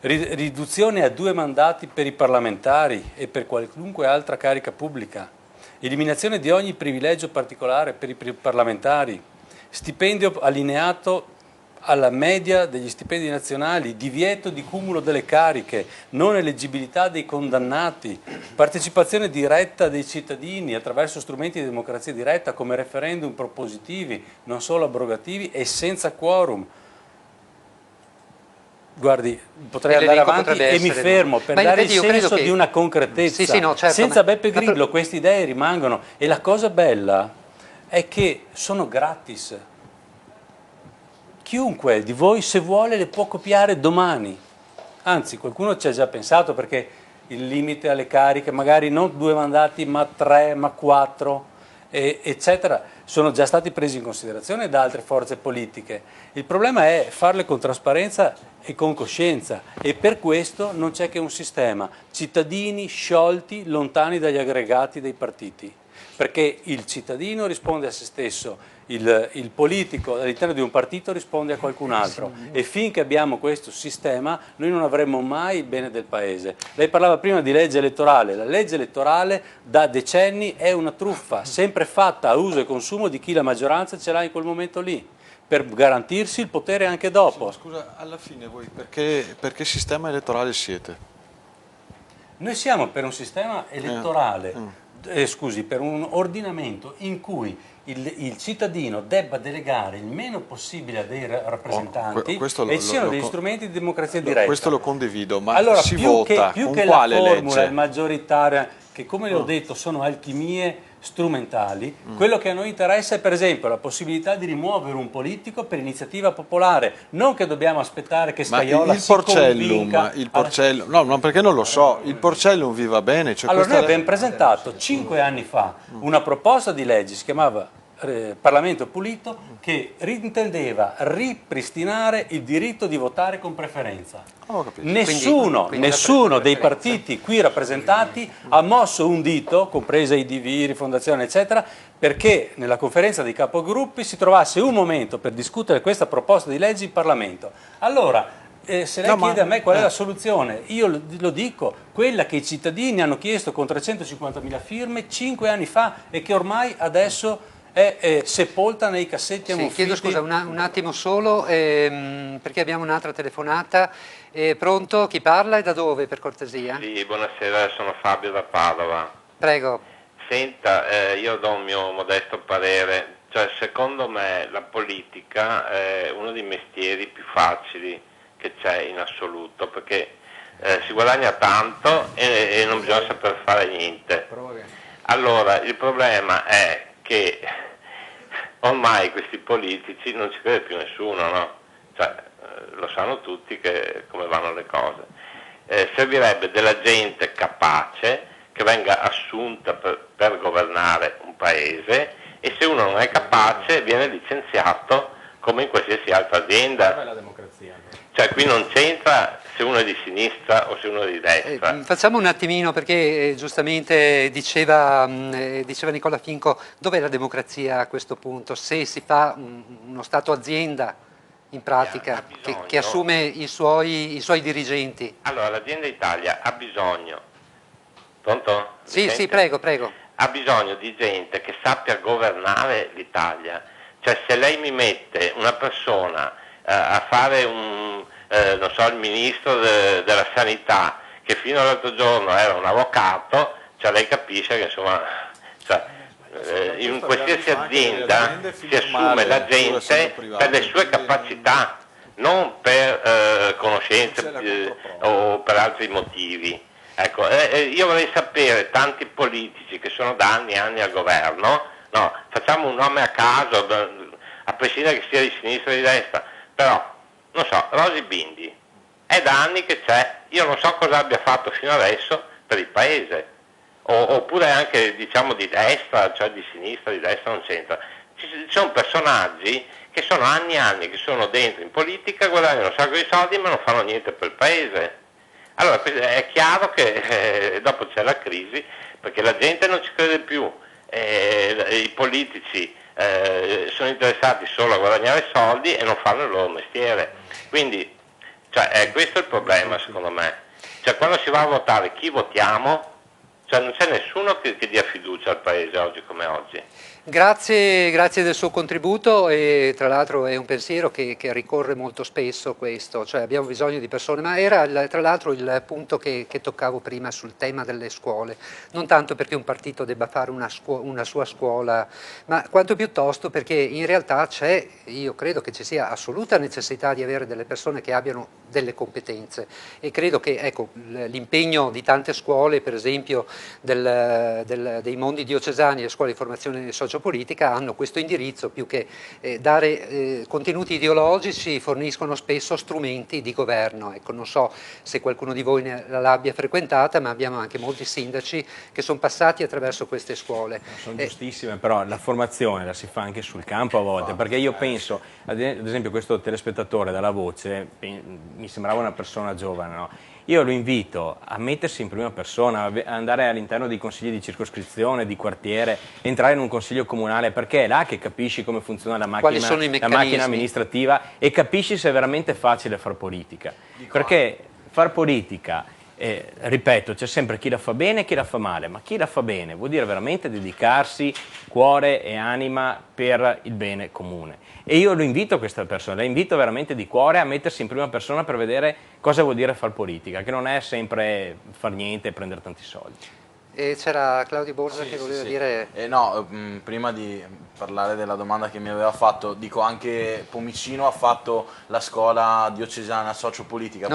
riduzione a 2 mandati per i parlamentari e per qualunque altra carica pubblica, eliminazione di ogni privilegio particolare per i parlamentari, stipendio allineato alla media degli stipendi nazionali, divieto di cumulo delle cariche, non eleggibilità dei condannati, partecipazione diretta dei cittadini attraverso strumenti di democrazia diretta come referendum propositivi, non solo abrogativi e senza quorum. Guardi, potrei andare avanti e mi fermo per dare il senso di una concretezza. Sì, no, certo, senza Beppe Grillo queste idee rimangono, e la cosa bella è che sono gratis. Chiunque di voi, se vuole, le può copiare domani. Anzi, qualcuno ci ha già pensato, perché il limite alle cariche, magari non 2 mandati ma 3, ma 4, eccetera, sono già stati presi in considerazione da altre forze politiche. Il problema è farle con trasparenza e con coscienza, e per questo non c'è che un sistema: cittadini sciolti, lontani dagli aggregati dei partiti, perché il cittadino risponde a se stesso, il politico all'interno di un partito risponde a qualcun altro, e finché abbiamo questo sistema noi non avremo mai il bene del paese. Lei parlava prima di legge elettorale. La legge elettorale da decenni è una truffa, sempre fatta a uso e consumo di chi la maggioranza ce l'ha in quel momento lì, per garantirsi il potere anche dopo. Sì, scusa, alla fine voi perché sistema elettorale siete? Noi siamo per un sistema elettorale, per un ordinamento in cui il cittadino debba delegare il meno possibile a dei rappresentanti e ci siano degli strumenti di democrazia diretta. Questo lo condivido, ma allora, si vota più con che quale la formula legge? maggioritaria, che come le ho detto sono alchimie strumentali, quello che a noi interessa è per esempio la possibilità di rimuovere un politico per iniziativa popolare, non che dobbiamo aspettare che Scajola si convinca. Il Porcellum, no, perché non lo so, il Porcellum vi va bene? Cioè allora noi abbiamo presentato 5 anni fa una proposta di legge, si chiamava Parlamento Pulito, che intendeva ripristinare il diritto di votare con preferenza. Nessuno dei partiti qui rappresentati ha mosso un dito, compresa IDV, Rifondazione eccetera, perché nella conferenza dei capogruppi si trovasse un momento per discutere questa proposta di legge in Parlamento. Allora, se lei chiede a me qual è la soluzione, io lo dico, quella che i cittadini hanno chiesto con 350.000 firme 5 anni fa e che ormai adesso è sepolta nei cassetti ammuffiti. Chiedo scusa un attimo solo, perché abbiamo un'altra telefonata. Pronto? Chi parla e da dove, per cortesia? Sì, buonasera, sono Fabio da Padova. Prego. Senta, io do un mio modesto parere, cioè secondo me la politica è uno dei mestieri più facili che c'è in assoluto, perché si guadagna tanto e non bisogna saper fare niente. Allora, il problema è che ormai questi politici non ci crede più nessuno, no? Cioè, lo sanno tutti come vanno le cose. Servirebbe della gente capace che venga assunta per governare un paese, e se uno non è capace viene licenziato come in qualsiasi altra azienda. È la democrazia. Cioè qui non c'entra se uno è di sinistra o se uno è di destra. Facciamo un attimino, perché giustamente diceva Nicola Finco, dov'è la democrazia a questo punto? Se si fa uno Stato azienda in pratica che assume i suoi dirigenti. Allora, l'azienda Italia ha bisogno, pronto? Sì, prego. Ha bisogno di gente che sappia governare l'Italia. Cioè se lei mi mette una persona a fare il ministro della sanità, che fino all'altro giorno era un avvocato, cioè lei capisce che insomma, in qualsiasi azienda si assume la gente per le sue capacità, non per conoscenze o per altri motivi. Ecco, io vorrei sapere, tanti politici che sono da anni e anni al governo, no, facciamo un nome a caso, a prescindere che sia di sinistra o di destra, però, non so, Rosy Bindi, è da anni che c'è, io non so cosa abbia fatto fino adesso per il paese, oppure anche diciamo di destra, cioè di sinistra, di destra non c'entra. Ci sono personaggi che sono anni e anni che sono dentro in politica, guadagnano un sacco di soldi ma non fanno niente per il paese. Allora è chiaro che dopo c'è la crisi, perché la gente non ci crede più, i politici sono interessati solo a guadagnare soldi e non fanno il loro mestiere. Quindi questo è il problema secondo me. Cioè quando si va a votare chi votiamo, Cioè non c'è nessuno che dia fiducia al Paese oggi come oggi. Grazie del suo contributo, e tra l'altro è un pensiero che ricorre molto spesso questo, cioè abbiamo bisogno di persone, ma era tra l'altro il punto che toccavo prima sul tema delle scuole, non tanto perché un partito debba fare una sua scuola, ma quanto piuttosto perché in realtà io credo che ci sia assoluta necessità di avere delle persone che abbiano delle competenze, e credo che ecco, l'impegno di tante scuole, per esempio dei mondi diocesani, le scuole di formazione sociopolitica, hanno questo indirizzo, più che dare contenuti ideologici, forniscono spesso strumenti di governo. Ecco, non so se qualcuno di voi l'abbia frequentata, ma abbiamo anche molti sindaci che sono passati attraverso queste scuole. Sono giustissime, però la formazione la si fa anche sul campo a volte, perché io penso, ad esempio questo telespettatore dalla voce, mi sembrava una persona giovane, no? Io lo invito a mettersi in prima persona, a andare all'interno dei consigli di circoscrizione, di quartiere, entrare in un consiglio comunale, perché è là che capisci come funziona la macchina amministrativa e capisci se è veramente facile far politica. Perché far politica, ripeto, c'è sempre chi la fa bene e chi la fa male, ma chi la fa bene vuol dire veramente dedicarsi cuore e anima per il bene comune. E io lo invito a questa persona, la invito veramente di cuore a mettersi in prima persona per vedere cosa vuol dire far politica, che non è sempre far niente e prendere tanti soldi. E c'era Claudio Borsa che voleva dire... No, prima di parlare della domanda che mi aveva fatto, dico anche Pomicino ha fatto la scuola diocesana sociopolitica,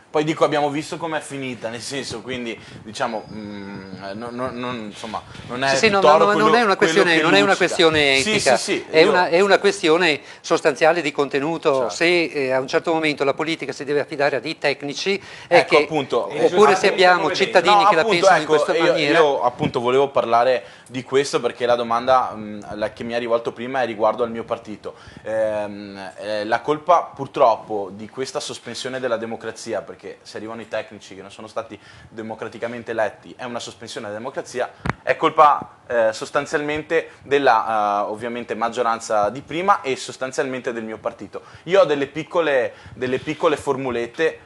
poi dico abbiamo visto com'è finita, nel senso, quindi diciamo insomma non è non è una questione etica, è una questione sostanziale di contenuto. Certo. Se a un certo momento la politica si deve affidare a dei tecnici, oppure se abbiamo cittadini che la pensano in questa maniera. Io appunto volevo parlare di questo perché la domanda che mi ha rivolto prima è riguardo al mio partito. La colpa purtroppo di questa sospensione della democrazia, perché se arrivano i tecnici che non sono stati democraticamente eletti, è una sospensione della democrazia, è colpa sostanzialmente della ovviamente maggioranza di prima e sostanzialmente del mio partito. Io ho delle piccole formulette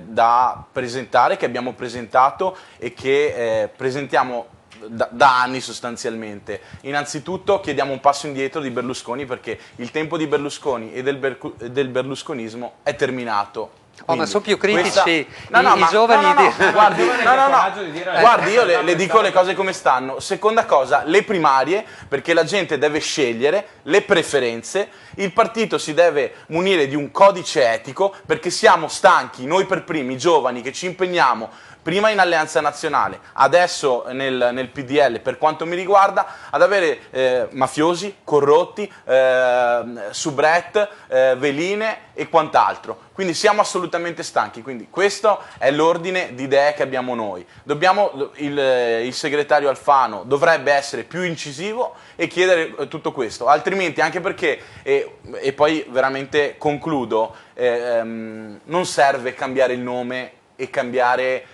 da presentare, che abbiamo presentato e che presentiamo da anni sostanzialmente. Innanzitutto chiediamo un passo indietro di Berlusconi, perché il tempo di Berlusconi e del berlusconismo è terminato. Ma sono più critici i giovani. Guardi, io le dico le cose come stanno. Seconda cosa, le primarie, perché la gente deve scegliere le preferenze, il partito si deve munire di un codice etico, perché siamo stanchi, noi per primi, giovani, che ci impegniamo prima in Alleanza Nazionale, adesso nel PDL, per quanto mi riguarda, ad avere mafiosi, corrotti, soubrette, veline e quant'altro. Quindi siamo assolutamente stanchi, quindi questo è l'ordine di idee che abbiamo noi. Il segretario Alfano dovrebbe essere più incisivo e chiedere tutto questo, altrimenti, anche perché, e poi veramente concludo, non serve cambiare il nome e cambiare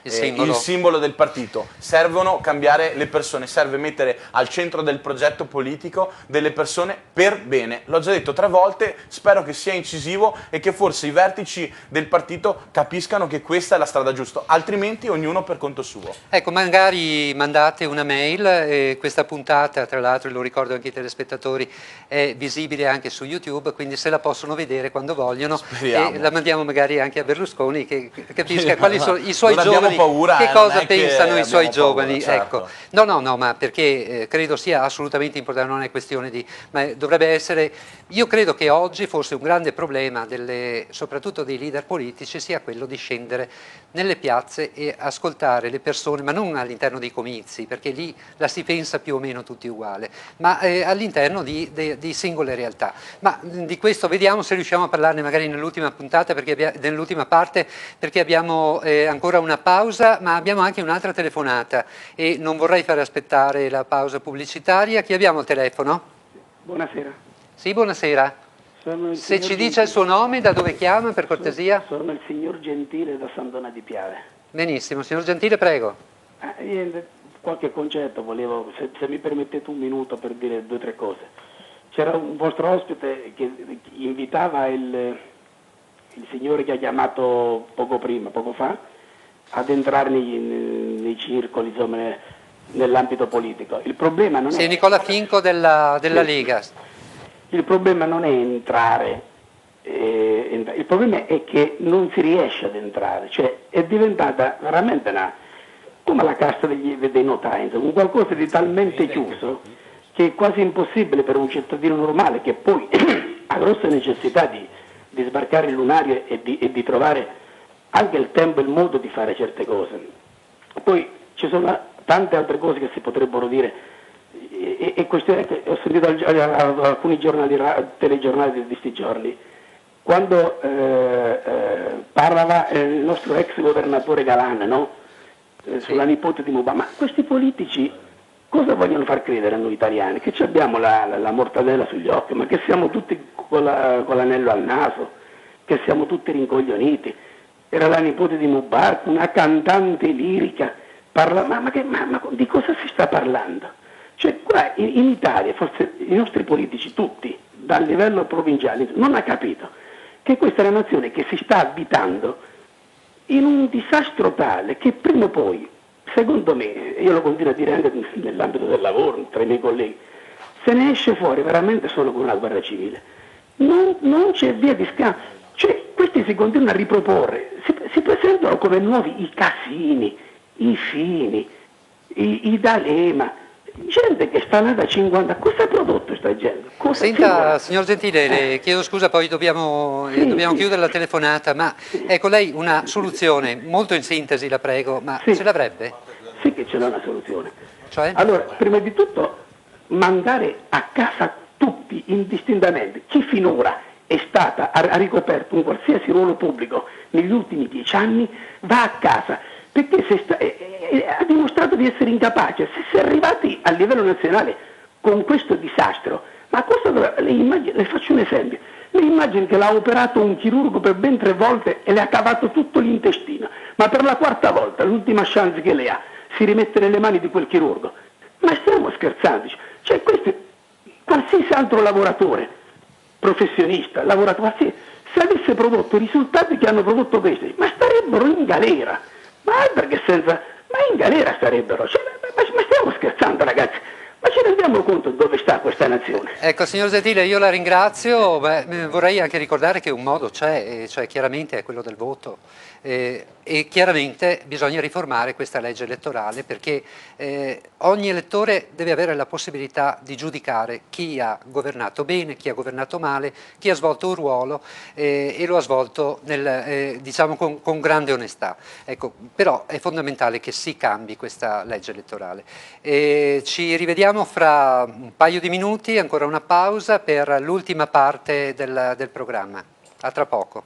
il simbolo del partito, servono cambiare le persone, serve mettere al centro del progetto politico delle persone per bene. L'ho già detto 3 volte, spero che sia incisivo e che forse i vertici del partito capiscano che questa è la strada giusta, altrimenti ognuno per conto suo. Ecco, magari mandate una mail, questa puntata, tra l'altro lo ricordo anche ai telespettatori, è visibile anche su YouTube, quindi se la possono vedere quando vogliono. Speriamo. E la mandiamo magari anche a Berlusconi, che capisca quali sono i suoi non giovani, paura, che cosa pensano i suoi paura, giovani. certo. Ecco. No, ma perché credo sia assolutamente importante, non è questione ma dovrebbe essere, io credo che oggi forse un grande problema soprattutto dei leader politici sia quello di scendere nelle piazze e ascoltare le persone, ma non all'interno dei comizi, perché lì la si pensa più o meno tutti uguale, ma all'interno di singole realtà. Ma di questo vediamo se riusciamo a parlarne magari nell'ultima puntata, nell'ultima parte, perché abbiamo ancora una pausa, ma abbiamo anche un'altra telefonata e non vorrei fare aspettare la pausa pubblicitaria. Chi abbiamo al telefono? Buonasera. Sì, buonasera. Se ci dice il suo nome, da dove chiama, per cortesia? Sono il signor Gentile da San Dona di Piave. Benissimo, signor Gentile, prego. Qualche concetto volevo, se mi permettete un minuto per dire 2 o 3 cose. C'era un vostro ospite che invitava il signore che ha chiamato poco fa, ad entrare nei circoli, insomma, nell'ambito politico. Il problema non Sì, è... Nicola Finco della Lega. Il problema non è entrare, il problema è che non si riesce ad entrare, cioè è diventata veramente come la casta dei notai, un qualcosa di talmente chiuso che è quasi impossibile per un cittadino normale che poi ha grosse necessità di sbarcare il lunario e di trovare anche il tempo e il modo di fare certe cose. Poi ci sono tante altre cose che si potrebbero dire, e questione che ho sentito alcuni telegiornali di questi giorni, quando parlava il nostro ex governatore Galan, no? Sulla nipote di Mubarak, ma questi politici cosa vogliono far credere a noi italiani? Che abbiamo la mortadella sugli occhi, ma che siamo tutti con l'anello al naso, che siamo tutti rincoglioniti. Era la nipote di Mubarak, una cantante lirica, ma di cosa si sta parlando? Cioè qua in Italia forse i nostri politici tutti, dal livello provinciale, non hanno capito che questa è una nazione che si sta avvitando in un disastro tale che prima o poi, secondo me, io lo continuo a dire anche nell'ambito del lavoro, tra i miei colleghi, se ne esce fuori veramente solo con una guerra civile. Non c'è via di scambio. Cioè, questi si continuano a riproporre, si presentano come nuovi i Casini, i Fini, i D'Alema, gente che sta là da 50 anni. Cosa ha prodotto sta gente? Senta, signor Gentile, le chiedo scusa, poi dobbiamo chiudere la telefonata, ma ecco, lei una soluzione, molto in sintesi la prego, ma ce l'avrebbe? Sì che ce l'ha una soluzione. Cioè? Allora, prima di tutto mandare a casa tutti indistintamente, chi finora ha ricoperto un qualsiasi ruolo pubblico negli ultimi 10 anni, va a casa, perché ha dimostrato di essere incapace. Se si è arrivati a livello nazionale con questo disastro, ma le faccio un esempio, lei immagini che l'ha operato un chirurgo per ben 3 volte e le ha cavato tutto l'intestino, ma per la 4ª volta, l'ultima chance che lei ha, si rimette nelle mani di quel chirurgo. Ma stiamo scherzando? Cioè questo, qualsiasi altro lavoratore, professionista, lavoratore, se avesse prodotto i risultati che hanno prodotto questi, ma starebbero in galera, ma in galera starebbero, cioè, ma stiamo scherzando ragazzi, ma ci rendiamo conto dove sta questa nazione? Ecco, signor Gentile, io la ringrazio, vorrei anche ricordare che un modo c'è, cioè chiaramente è quello del voto. E chiaramente bisogna riformare questa legge elettorale perché ogni elettore deve avere la possibilità di giudicare chi ha governato bene, chi ha governato male, chi ha svolto un ruolo e lo ha svolto diciamo con grande onestà. Ecco, però è fondamentale che si cambi questa legge elettorale. Ci rivediamo fra un paio di minuti, ancora una pausa per l'ultima parte del programma. A tra poco.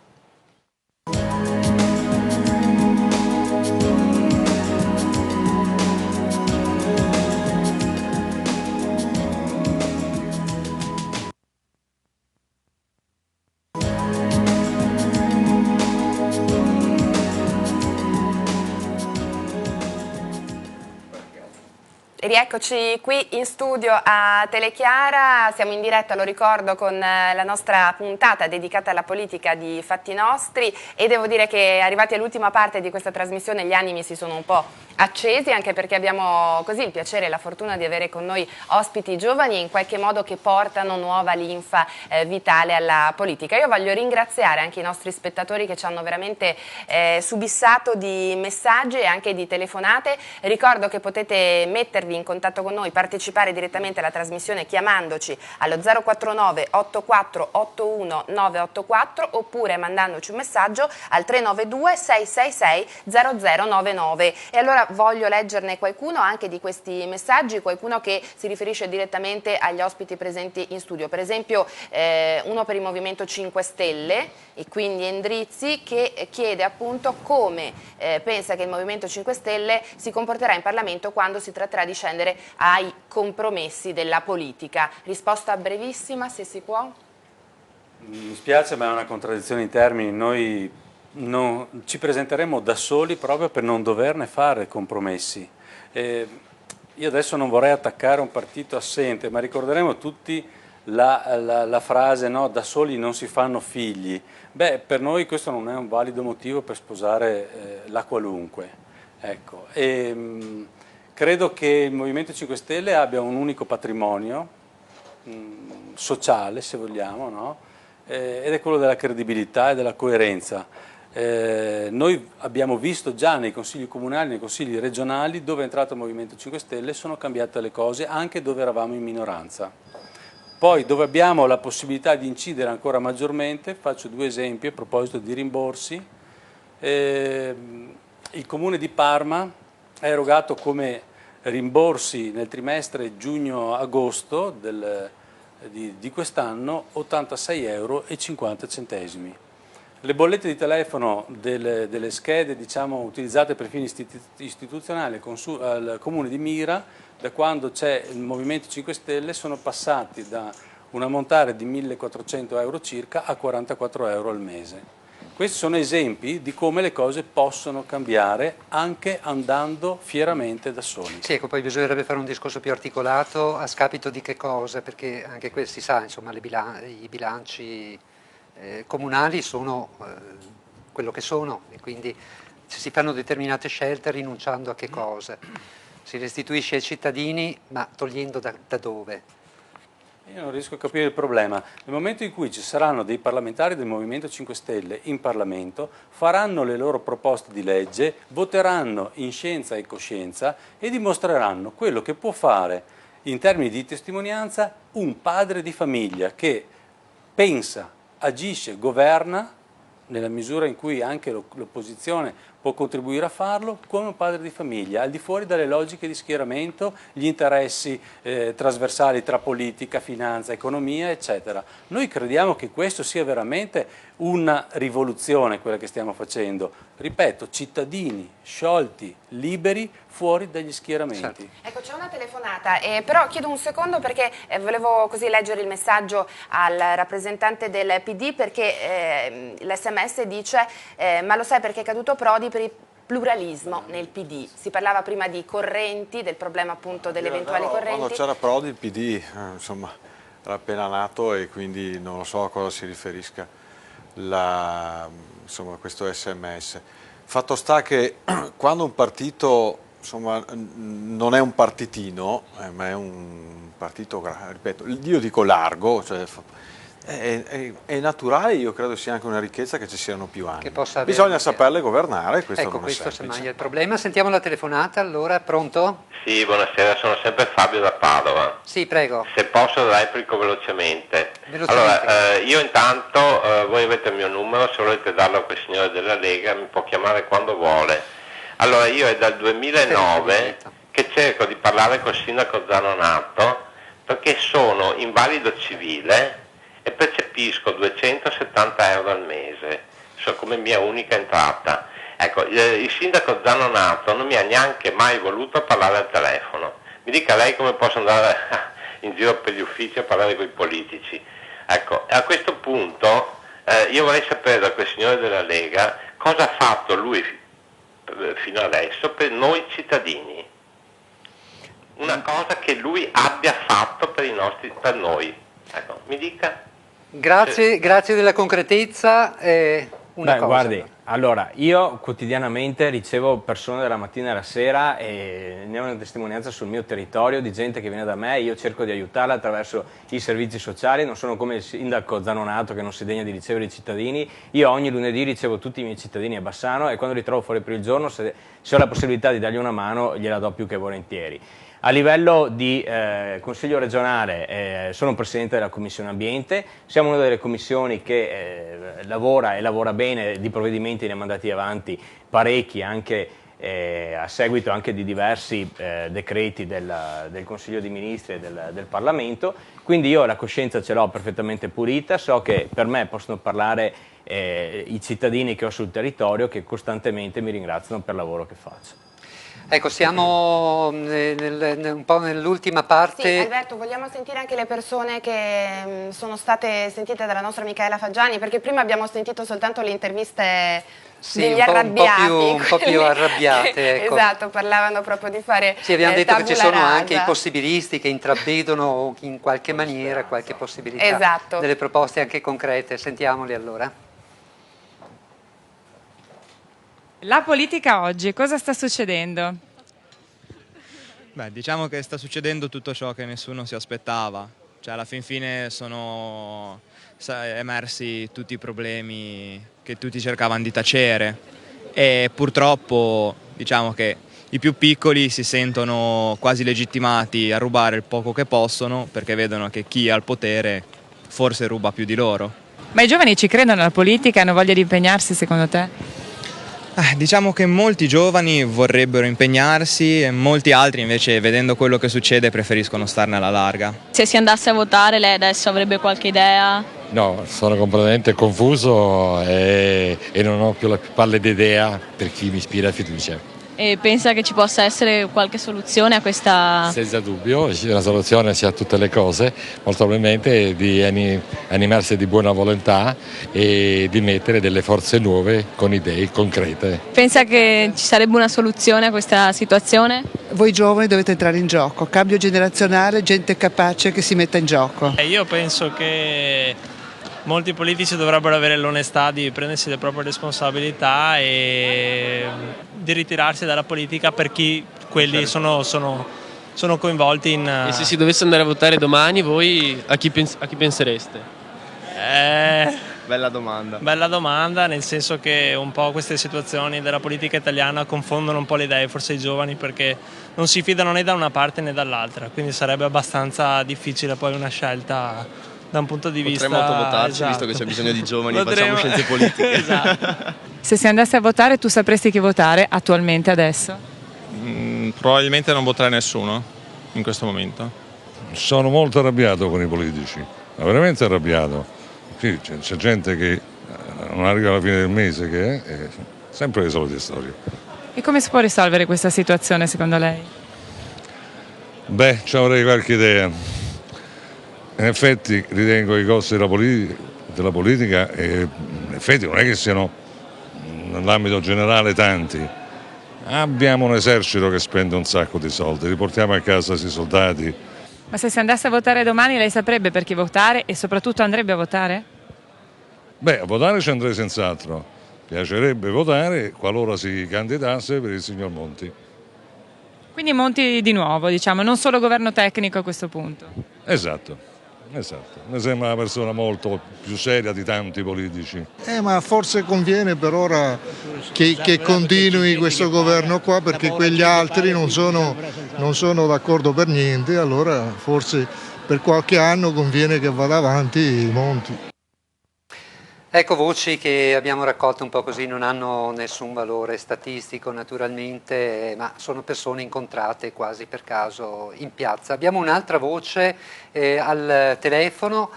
Rieccoci qui in studio a Telechiara, siamo in diretta, lo ricordo, con la nostra puntata dedicata alla politica di Fatti Nostri e devo dire che arrivati all'ultima parte di questa trasmissione gli animi si sono un po' accesi, anche perché abbiamo così il piacere e la fortuna di avere con noi ospiti giovani in qualche modo che portano nuova linfa vitale alla politica. Io voglio ringraziare anche i nostri spettatori che ci hanno veramente subissato di messaggi e anche di telefonate. Ricordo che potete mettervi in contatto con noi, partecipare direttamente alla trasmissione chiamandoci allo 049 84 81 984 oppure mandandoci un messaggio al 392 666 0099. E allora voglio leggerne qualcuno anche di questi messaggi, qualcuno che si riferisce direttamente agli ospiti presenti in studio. Per esempio uno per il Movimento 5 Stelle e quindi Endrizzi, che chiede appunto come pensa che il Movimento 5 Stelle si comporterà in Parlamento quando si tratterà di scendere ai compromessi della politica. Risposta brevissima, se si può. Mi spiace, ma è una contraddizione in termini. Noi ci presenteremo da soli proprio per non doverne fare compromessi. Io adesso non vorrei attaccare un partito assente, ma ricorderemo tutti la frase, no, da soli non si fanno figli. Beh, per noi questo non è un valido motivo per sposare la qualunque. Ecco. Credo che il Movimento 5 Stelle abbia un unico patrimonio sociale, se vogliamo, no? Ed è quello della credibilità e della coerenza. Noi abbiamo visto già nei consigli comunali, nei consigli regionali, dove è entrato il Movimento 5 Stelle, sono cambiate le cose, anche dove eravamo in minoranza. Poi dove abbiamo la possibilità di incidere ancora maggiormente, faccio 2 esempi a proposito di rimborsi. Il Comune di Parma ha erogato come rimborsi nel trimestre giugno-agosto di quest'anno 86,50 €. Le bollette di telefono delle schede, diciamo, utilizzate per fini istituzionali al Comune di Mira, da quando c'è il Movimento 5 Stelle, sono passati da un ammontare di 1.400 € circa a 44 € al mese. Questi sono esempi di come le cose possono cambiare anche andando fieramente da soli. Sì, ecco, poi bisognerebbe fare un discorso più articolato a scapito di che cosa, perché anche questi, sa, insomma, i bilanci comunali sono quello che sono, e quindi si fanno determinate scelte rinunciando a che cose? Si restituisce ai cittadini, ma togliendo da dove? Io non riesco a capire il problema. Nel momento in cui ci saranno dei parlamentari del Movimento 5 Stelle in Parlamento, faranno le loro proposte di legge, voteranno in scienza e coscienza e dimostreranno quello che può fare in termini di testimonianza un padre di famiglia che pensa, agisce, governa, nella misura in cui anche l'opposizione può contribuire a farlo, come un padre di famiglia, al di fuori dalle logiche di schieramento, gli interessi trasversali tra politica, finanza, economia, eccetera. Noi crediamo che questo sia veramente una rivoluzione, quella che stiamo facendo. Ripeto, cittadini sciolti, liberi, fuori dagli schieramenti. Certo. Ecco, c'è una telefonata, però chiedo un secondo perché volevo così leggere il messaggio al rappresentante del PD, perché l'SMS dice ma lo sai perché è caduto Prodi? Per il pluralismo nel PD. Si parlava prima di correnti, del problema appunto delle eventuali correnti. Quando c'era Prodi il PD insomma, era appena nato e quindi non lo so a cosa si riferisca insomma, questo SMS. Fatto sta che quando un partito insomma, non è un partitino, ma è un partito, ripeto, io dico largo, cioè, è naturale, io credo sia anche una ricchezza che ci siano più anni. Bisogna saperle governare, questo ecco, non questo è semplice. semmai è il problema. Sentiamo la telefonata, allora, pronto? Sì, buonasera, sono sempre Fabio da Padova. Sì, prego. Se posso replico velocemente. Allora, io intanto, voi avete il mio numero, se volete darlo a quel signore della Lega, mi può chiamare quando vuole. Allora, io è dal 2009 che cerco di parlare col sindaco Zanonato perché sono invalido civile e percepisco 270 € al mese, come mia unica entrata. Ecco, il sindaco Zanonato non mi ha neanche mai voluto parlare al telefono. Mi dica lei come posso andare in giro per gli uffici a parlare con i politici. Ecco, a questo punto io vorrei sapere da quel signore della Lega cosa ha fatto lui fino adesso per noi cittadini. Una cosa che lui abbia fatto per noi. Ecco, mi dica. Grazie della concretezza. Guardi, allora, io quotidianamente ricevo persone dalla mattina alla sera e ne ho una testimonianza sul mio territorio di gente che viene da me, io cerco di aiutarla attraverso i servizi sociali, non sono come il sindaco Zanonato che non si degna di ricevere i cittadini. Io ogni lunedì ricevo tutti i miei cittadini a Bassano e quando li trovo fuori per il giorno, se ho la possibilità di dargli una mano, gliela do più che volentieri. A livello di Consiglio regionale sono presidente della Commissione Ambiente, siamo una delle commissioni che lavora bene, di provvedimenti ne ha mandati avanti parecchi anche a seguito anche di diversi decreti del Consiglio di Ministri e del Parlamento, quindi io la coscienza ce l'ho perfettamente pulita, so che per me possono parlare i cittadini che ho sul territorio che costantemente mi ringraziano per il lavoro che faccio. Ecco, siamo un po' nell'ultima parte. Sì, Alberto, vogliamo sentire anche le persone che sono state sentite dalla nostra Micaela Faggiani, perché prima abbiamo sentito soltanto le interviste degli arrabbiati. Un po' più arrabbiate. Ecco. Esatto, parlavano proprio di fare Sì, abbiamo detto che ci sono tabula anche i rasa. possibilisti che intravedono in qualche maniera qualche possibilità, Esatto. delle proposte anche concrete. Sentiamoli allora. La politica oggi, cosa sta succedendo? Beh, diciamo che sta succedendo tutto ciò che nessuno si aspettava, cioè alla fin fine sono emersi tutti i problemi che tutti cercavano di tacere e purtroppo diciamo che i più piccoli si sentono quasi legittimati a rubare il poco che possono perché vedono che chi ha il potere forse ruba più di loro. Ma i giovani ci credono alla politica, hanno voglia di impegnarsi secondo te? Diciamo che molti giovani vorrebbero impegnarsi e molti altri invece, vedendo quello che succede, preferiscono starne alla larga. Se si andasse a votare, lei adesso avrebbe qualche idea? No, sono completamente confuso e non ho più la più pallida idea per chi mi ispira fiducia. E pensa che ci possa essere qualche soluzione a questa... Senza dubbio, una soluzione sia a tutte le cose, molto probabilmente di animarsi di buona volontà e di mettere delle forze nuove con idee concrete. Pensa che ci sarebbe una soluzione a questa situazione? Voi giovani dovete entrare in gioco, cambio generazionale, gente capace che si metta in gioco. Io penso che molti politici dovrebbero avere l'onestà di prendersi le proprie responsabilità e di ritirarsi dalla politica per chi quelli sono coinvolti in... E se si dovesse andare a votare domani, voi a chi pensereste? Bella domanda. Bella domanda, nel senso che un po' queste situazioni della politica italiana confondono un po' le idee, forse i giovani, perché non si fidano né da una parte né dall'altra, quindi sarebbe abbastanza difficile poi una scelta da un punto di vista... Potremmo autovotarci, esatto. visto che c'è bisogno di giovani, facciamo scienze politiche. Esatto. Se si andasse a votare, tu sapresti chi votare attualmente adesso? Probabilmente non voterei nessuno in questo momento. Sono molto arrabbiato con i politici, ma veramente arrabbiato. Sì, c'è gente che non arriva alla fine del mese, che è sempre le solite storie. E come si può risolvere questa situazione secondo lei? Beh, ci avrei qualche idea. In effetti ritengo che i costi della politica in effetti non è che siano nell'ambito generale tanti. Abbiamo un esercito che spende un sacco di soldi, riportiamo a casa questi soldati. Ma se si andasse a votare domani lei saprebbe per chi votare e soprattutto andrebbe a votare? Beh, a votare ci andrei senz'altro. Piacerebbe votare qualora si candidasse per il signor Monti. Quindi Monti di nuovo, diciamo, non solo governo tecnico a questo punto. Esatto. Mi sembra una persona molto più seria di tanti politici. Ma forse conviene per ora che continui questo governo qua, perché quegli altri non sono d'accordo per niente, allora forse per qualche anno conviene che vada avanti Monti. Ecco, voci che abbiamo raccolto un po' così, non hanno nessun valore statistico naturalmente, ma sono persone incontrate quasi per caso in piazza. Abbiamo un'altra voce al telefono,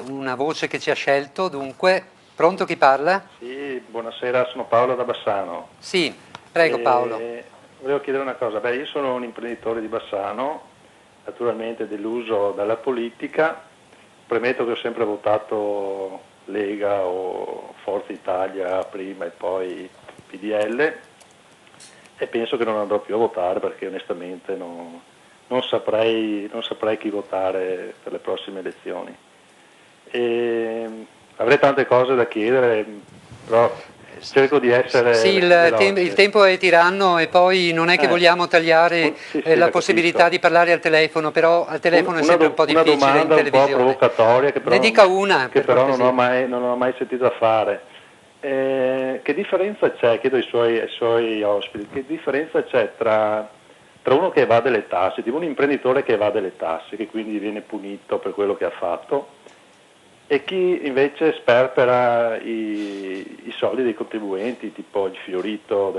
una voce che ci ha scelto, dunque, pronto, chi parla? Sì, buonasera, sono Paolo da Bassano. Sì, prego Paolo. Volevo chiedere una cosa, io sono un imprenditore di Bassano, naturalmente deluso dalla politica, premetto che ho sempre votato Lega o Forza Italia prima e poi PDL e penso che non andrò più a votare perché onestamente non saprei chi votare per le prossime elezioni. Avrei tante cose da chiedere, però cerco di essere... Sì, il tempo è tiranno e poi non è che vogliamo tagliare la possibilità di parlare al telefono, però al telefono è sempre un po' difficile in televisione. Una domanda un po' provocatoria che però, ne dica una, che però non ho mai sentito fare. Che differenza c'è, chiedo ai suoi ospiti, che differenza c'è tra uno che evade le tasse, tipo un imprenditore che evade le tasse, che quindi viene punito per quello che ha fatto, e chi invece sperpera i soldi dei contribuenti, tipo il Fiorito,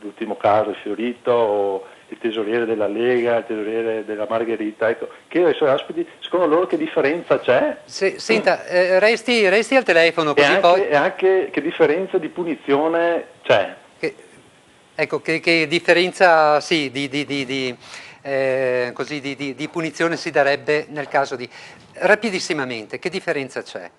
l'ultimo caso il Fiorito, o il tesoriere della Lega, il tesoriere della Margherita, ecco, chiedo ai suoi ospiti, secondo loro che differenza c'è? Senta, resti al telefono così e poi... anche che differenza di punizione c'è? Ecco, che differenza sì, di punizione si darebbe nel caso di... Rapidissimamente, che differenza c'è?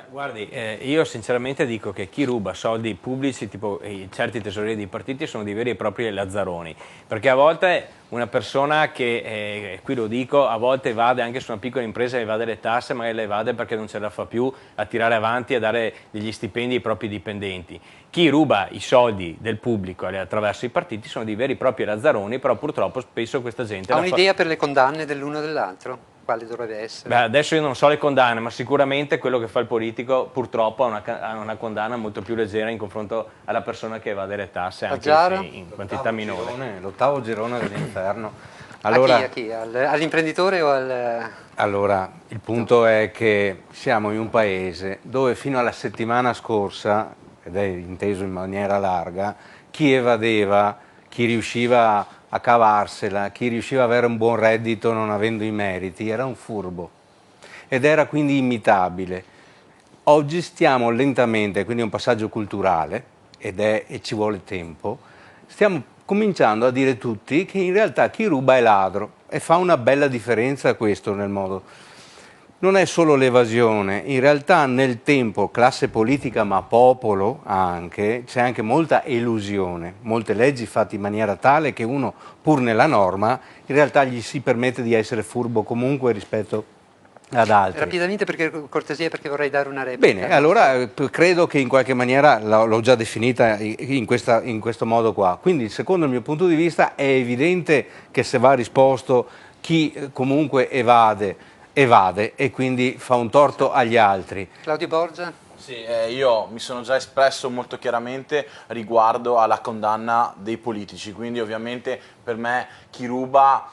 Guardi, io sinceramente dico che chi ruba soldi pubblici, tipo certi tesorieri dei partiti, sono dei veri e propri lazzaroni, perché a volte una persona che, qui lo dico, a volte evade anche su una piccola impresa, evade le tasse, magari le evade perché non ce la fa più a tirare avanti e a dare degli stipendi ai propri dipendenti. Chi ruba i soldi del pubblico attraverso i partiti sono dei veri e propri lazzaroni, però purtroppo spesso questa gente... Ha un'idea per le condanne dell'uno e dell'altro? Quale dovrebbe essere? Beh, adesso io non so le condanne, ma sicuramente quello che fa il politico purtroppo ha una condanna molto più leggera in confronto alla persona che evade le tasse, anche se in quantità minore. L'ottavo girone dell'inferno. Allora, a chi? All'imprenditore o al... Allora, il punto è che siamo in un paese dove fino alla settimana scorsa, ed è inteso in maniera larga, chi evadeva, chi riusciva a cavarsela, chi riusciva ad avere un buon reddito non avendo i meriti, era un furbo ed era quindi imitabile. Oggi stiamo lentamente, quindi è un passaggio culturale e ci vuole tempo, stiamo cominciando a dire tutti che in realtà chi ruba è ladro e fa una bella differenza questo nel modo. Non è solo l'evasione, in realtà nel tempo, classe politica ma popolo anche, c'è anche molta elusione, molte leggi fatte in maniera tale che uno pur nella norma in realtà gli si permette di essere furbo comunque rispetto ad altri. Rapidamente, perché cortesia, perché vorrei dare una replica. Bene, allora credo che in qualche maniera l'ho già definita in questo modo qua, quindi secondo il mio punto di vista è evidente che se va risposto chi comunque evade e quindi fa un torto agli altri. Claudio Borgia? Sì, io mi sono già espresso molto chiaramente riguardo alla condanna dei politici, quindi ovviamente per me chi ruba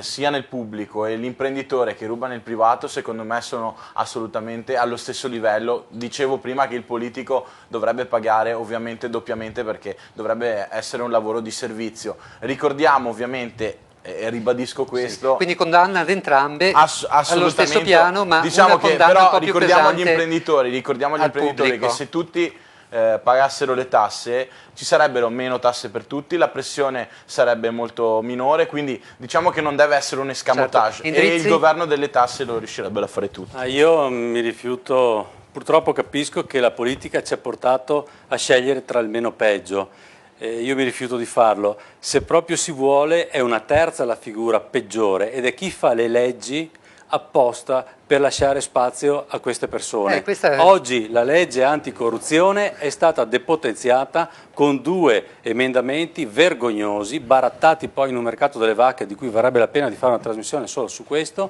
sia nel pubblico e l'imprenditore che ruba nel privato secondo me sono assolutamente allo stesso livello. Dicevo prima che il politico dovrebbe pagare ovviamente doppiamente perché dovrebbe essere un lavoro di servizio. Ricordiamo ovviamente, e ribadisco questo. Sì. Quindi condanna ad entrambe allo stesso piano, ma diciamo una che condanna però un po' più ricordiamo agli pesante imprenditori che se tutti pagassero le tasse ci sarebbero meno tasse per tutti, la pressione sarebbe molto minore, quindi diciamo che non deve essere un escamotage, certo. E il governo delle tasse lo riuscirebbero a fare tutti. Io mi rifiuto, purtroppo capisco che la politica ci ha portato a scegliere tra il meno peggio. Io mi rifiuto di farlo. Se proprio si vuole è una terza la figura peggiore ed è chi fa le leggi apposta per lasciare spazio a queste persone. Oggi la legge anticorruzione è stata depotenziata con 2 emendamenti vergognosi, barattati poi in un mercato delle vacche di cui varrebbe la pena di fare una trasmissione solo su questo,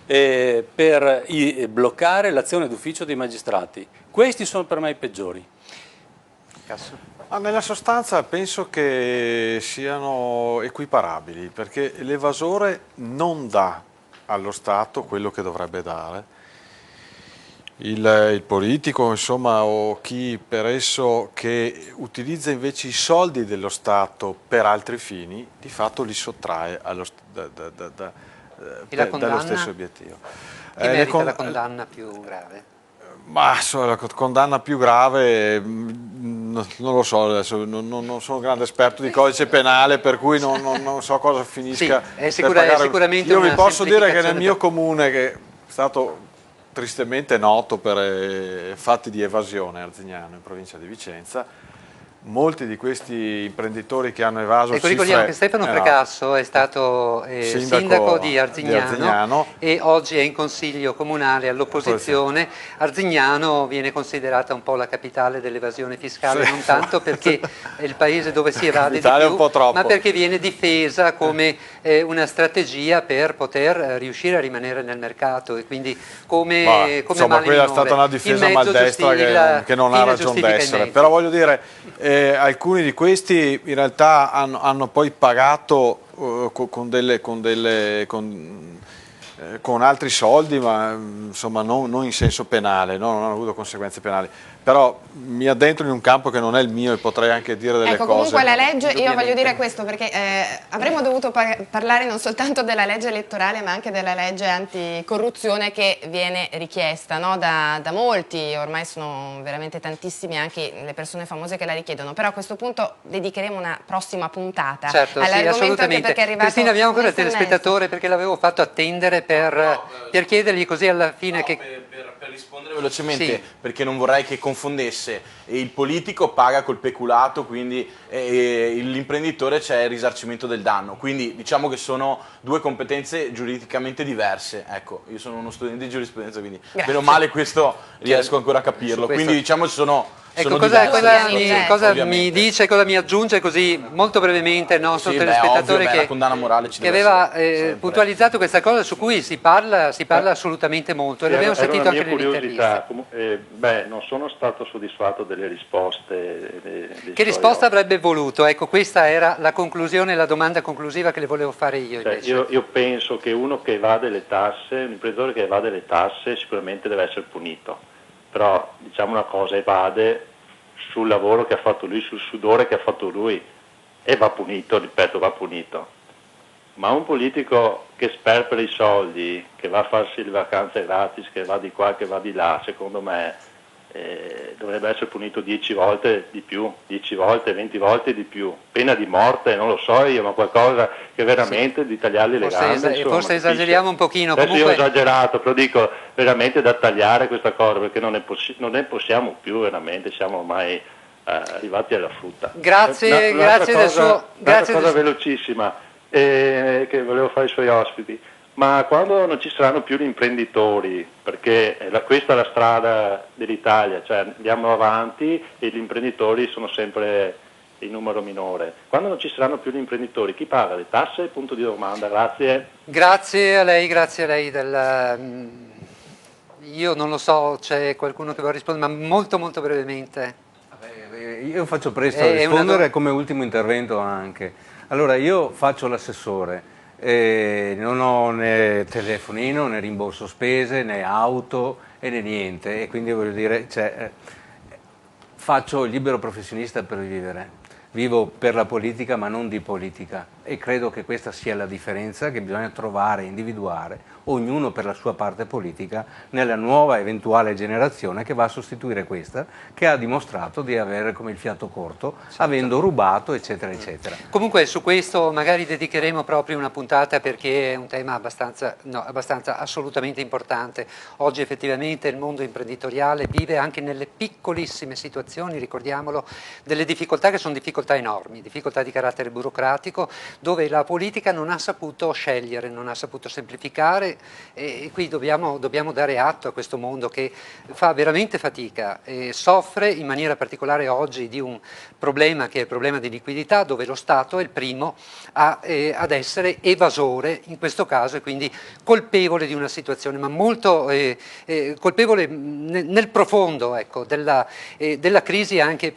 per bloccare l'azione d'ufficio dei magistrati. Questi sono per me i peggiori. Nella sostanza penso che siano equiparabili, perché l'evasore non dà allo Stato quello che dovrebbe dare, il politico insomma o chi per esso che utilizza invece i soldi dello Stato per altri fini, di fatto li sottrae dallo stesso obiettivo. Chi merita la condanna più grave? Ma la condanna più grave non lo so, adesso non sono un grande esperto di codice penale, per cui non so cosa finisca. Sì, è sicuramente io vi posso dire che nel mio comune, che è stato tristemente noto per fatti di evasione, Arzignano, in provincia di Vicenza, molti di questi imprenditori che hanno evaso ricordiamo che Stefano Precasso è stato sindaco di Arzignano e oggi è in consiglio comunale all'opposizione. Arzignano viene considerata un po' la capitale dell'evasione fiscale, non tanto perché è il paese dove si evade di più, ma perché viene difesa come una strategia per poter riuscire a rimanere nel mercato e quindi come insomma, male quella è stata una difesa maldestra che non ha ragione d'essere, però voglio dire alcuni di questi in realtà hanno poi pagato con con altri soldi, ma insomma non in senso penale, no? Non hanno avuto conseguenze penali. Però mi addentro in un campo che non è il mio e potrei anche dire delle ecco, cose. Comunque la legge, io voglio dire questo perché avremmo dovuto parlare non soltanto della legge elettorale ma anche della legge anticorruzione che viene richiesta, no? da molti, ormai sono veramente tantissime anche le persone famose che la richiedono, però a questo punto dedicheremo una prossima puntata all'argomento, anche perché è arrivato Cristina, abbiamo ancora il SMS. telespettatore perché l'avevo fatto attendere per chiedergli così alla fine che... Per rispondere velocemente, Sì. perché non vorrei che confondesse, il politico paga col peculato, quindi l'imprenditore c'è il risarcimento del danno, quindi diciamo che sono due competenze giuridicamente diverse. Ecco, io sono uno studente di giurisprudenza, quindi meno male questo riesco ancora a capirlo, quindi diciamo ci sono... Ecco, cosa mi dice, cosa mi aggiunge così molto brevemente il nostro telespettatore la condanna morale ci che deve aveva essere, puntualizzato questa cosa su cui si parla assolutamente molto e l'abbiamo sentito anche nell'intervista. Non sono stato soddisfatto delle risposte. Che risposta avrebbe voluto? Ecco, questa era la conclusione, la domanda conclusiva che le volevo fare io invece. Io penso che uno che evade le tasse, un imprenditore che evade le tasse sicuramente deve essere punito. Però diciamo una cosa, evade sul lavoro che ha fatto lui, sul sudore che ha fatto lui e va punito, ripeto, va punito. Ma un politico che sperpera i soldi, che va a farsi le vacanze gratis, che va di qua, che va di là, secondo me dovrebbe essere punito 10 volte di più, 10 volte, 20 volte di più. Pena di morte, non lo so io, ma qualcosa che veramente di tagliarli le gambe. Forse esageriamo un pochino. Adesso comunque... io ho esagerato, però dico veramente da tagliare questa cosa, perché non ne possiamo più veramente, siamo ormai arrivati alla frutta. Grazie del suo... Un'altra cosa velocissima che volevo fare ai suoi ospiti. Ma quando non ci saranno più gli imprenditori, perché questa è la strada dell'Italia, cioè andiamo avanti e gli imprenditori sono sempre il numero minore. Quando non ci saranno più gli imprenditori, chi paga le tasse? Punto di domanda, grazie. Grazie a lei Io non lo so, c'è qualcuno che vuole rispondere, ma molto molto brevemente. Io faccio presto a rispondere come ultimo intervento anche. Allora, io faccio l'assessore. Non ho né telefonino, né rimborso spese, né auto e né niente, e quindi voglio dire, faccio il libero professionista per vivere. Vivo per la politica ma non di politica e credo che questa sia la differenza che bisogna trovare, individuare, ognuno per la sua parte politica, nella nuova eventuale generazione che va a sostituire questa, che ha dimostrato di avere come il fiato corto, avendo rubato, eccetera, eccetera. Comunque su questo magari dedicheremo proprio una puntata perché è un tema abbastanza assolutamente importante. Oggi effettivamente il mondo imprenditoriale vive anche nelle piccolissime situazioni, ricordiamolo, delle difficoltà che sono difficoltà enormi, difficoltà di carattere burocratico, dove la politica non ha saputo scegliere, non ha saputo semplificare e qui dobbiamo dare atto a questo mondo che fa veramente fatica e soffre in maniera particolare oggi di un problema che è il problema di liquidità, dove lo Stato è il primo ad essere evasore in questo caso e quindi colpevole di una situazione, ma molto colpevole nel profondo della crisi anche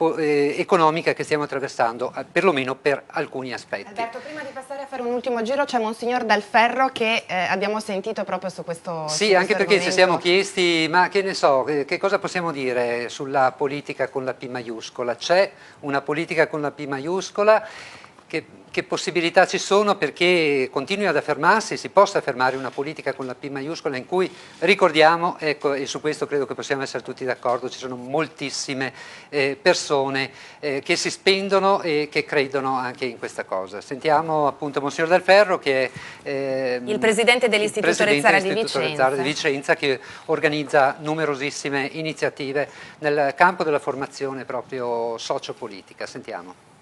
economica che stiamo attraversando, perlomeno per alcuni aspetti. Alberto, prima di passare a fare un ultimo giro c'è Monsignor Dal Ferro che abbiamo sentito proprio su questo Sì, anche perché ci siamo chiesti, ma che ne so, che cosa possiamo dire sulla politica con la P maiuscola? C'è una politica con la P maiuscola? Che possibilità ci sono perché continui ad affermarsi, si possa affermare una politica con la P maiuscola in cui, ricordiamo, ecco, e su questo credo che possiamo essere tutti d'accordo, ci sono moltissime persone che si spendono e che credono anche in questa cosa. Sentiamo appunto Monsignor Dal Ferro che è il presidente dell'Istituto Rezzara di Vicenza che organizza numerosissime iniziative nel campo della formazione proprio sociopolitica. Sentiamo.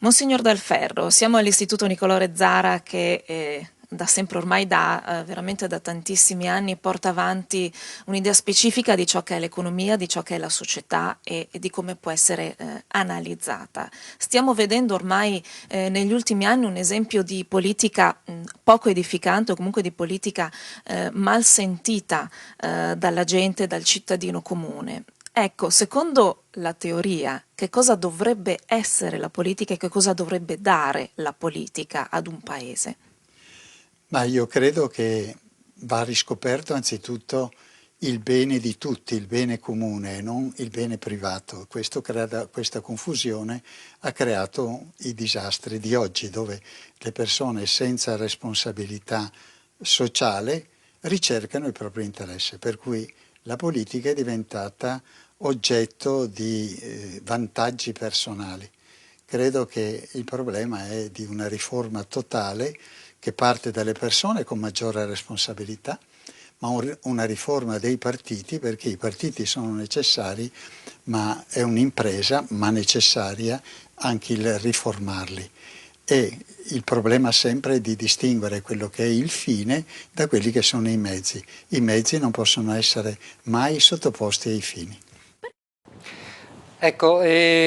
Monsignor Dal Ferro, siamo all'Istituto Niccolò Rezzara che da sempre ormai veramente da tantissimi anni porta avanti un'idea specifica di ciò che è l'economia, di ciò che è la società e di come può essere analizzata. Stiamo vedendo ormai negli ultimi anni un esempio di politica poco edificante o comunque di politica mal sentita dalla gente, dal cittadino comune. Ecco, secondo la teoria, che cosa dovrebbe essere la politica e che cosa dovrebbe dare la politica ad un paese? Ma io credo che va riscoperto anzitutto il bene di tutti, il bene comune e non il bene privato. Questa confusione ha creato i disastri di oggi, dove le persone senza responsabilità sociale ricercano il proprio interesse, per cui la politica è diventata oggetto di vantaggi personali. Credo che il problema è di una riforma totale che parte dalle persone con maggiore responsabilità, ma una riforma dei partiti, perché i partiti sono necessari, ma è un'impresa, ma necessaria anche il riformarli. E il problema sempre è di distinguere quello che è il fine da quelli che sono i mezzi. I mezzi non possono essere mai sottoposti ai fini. Ecco,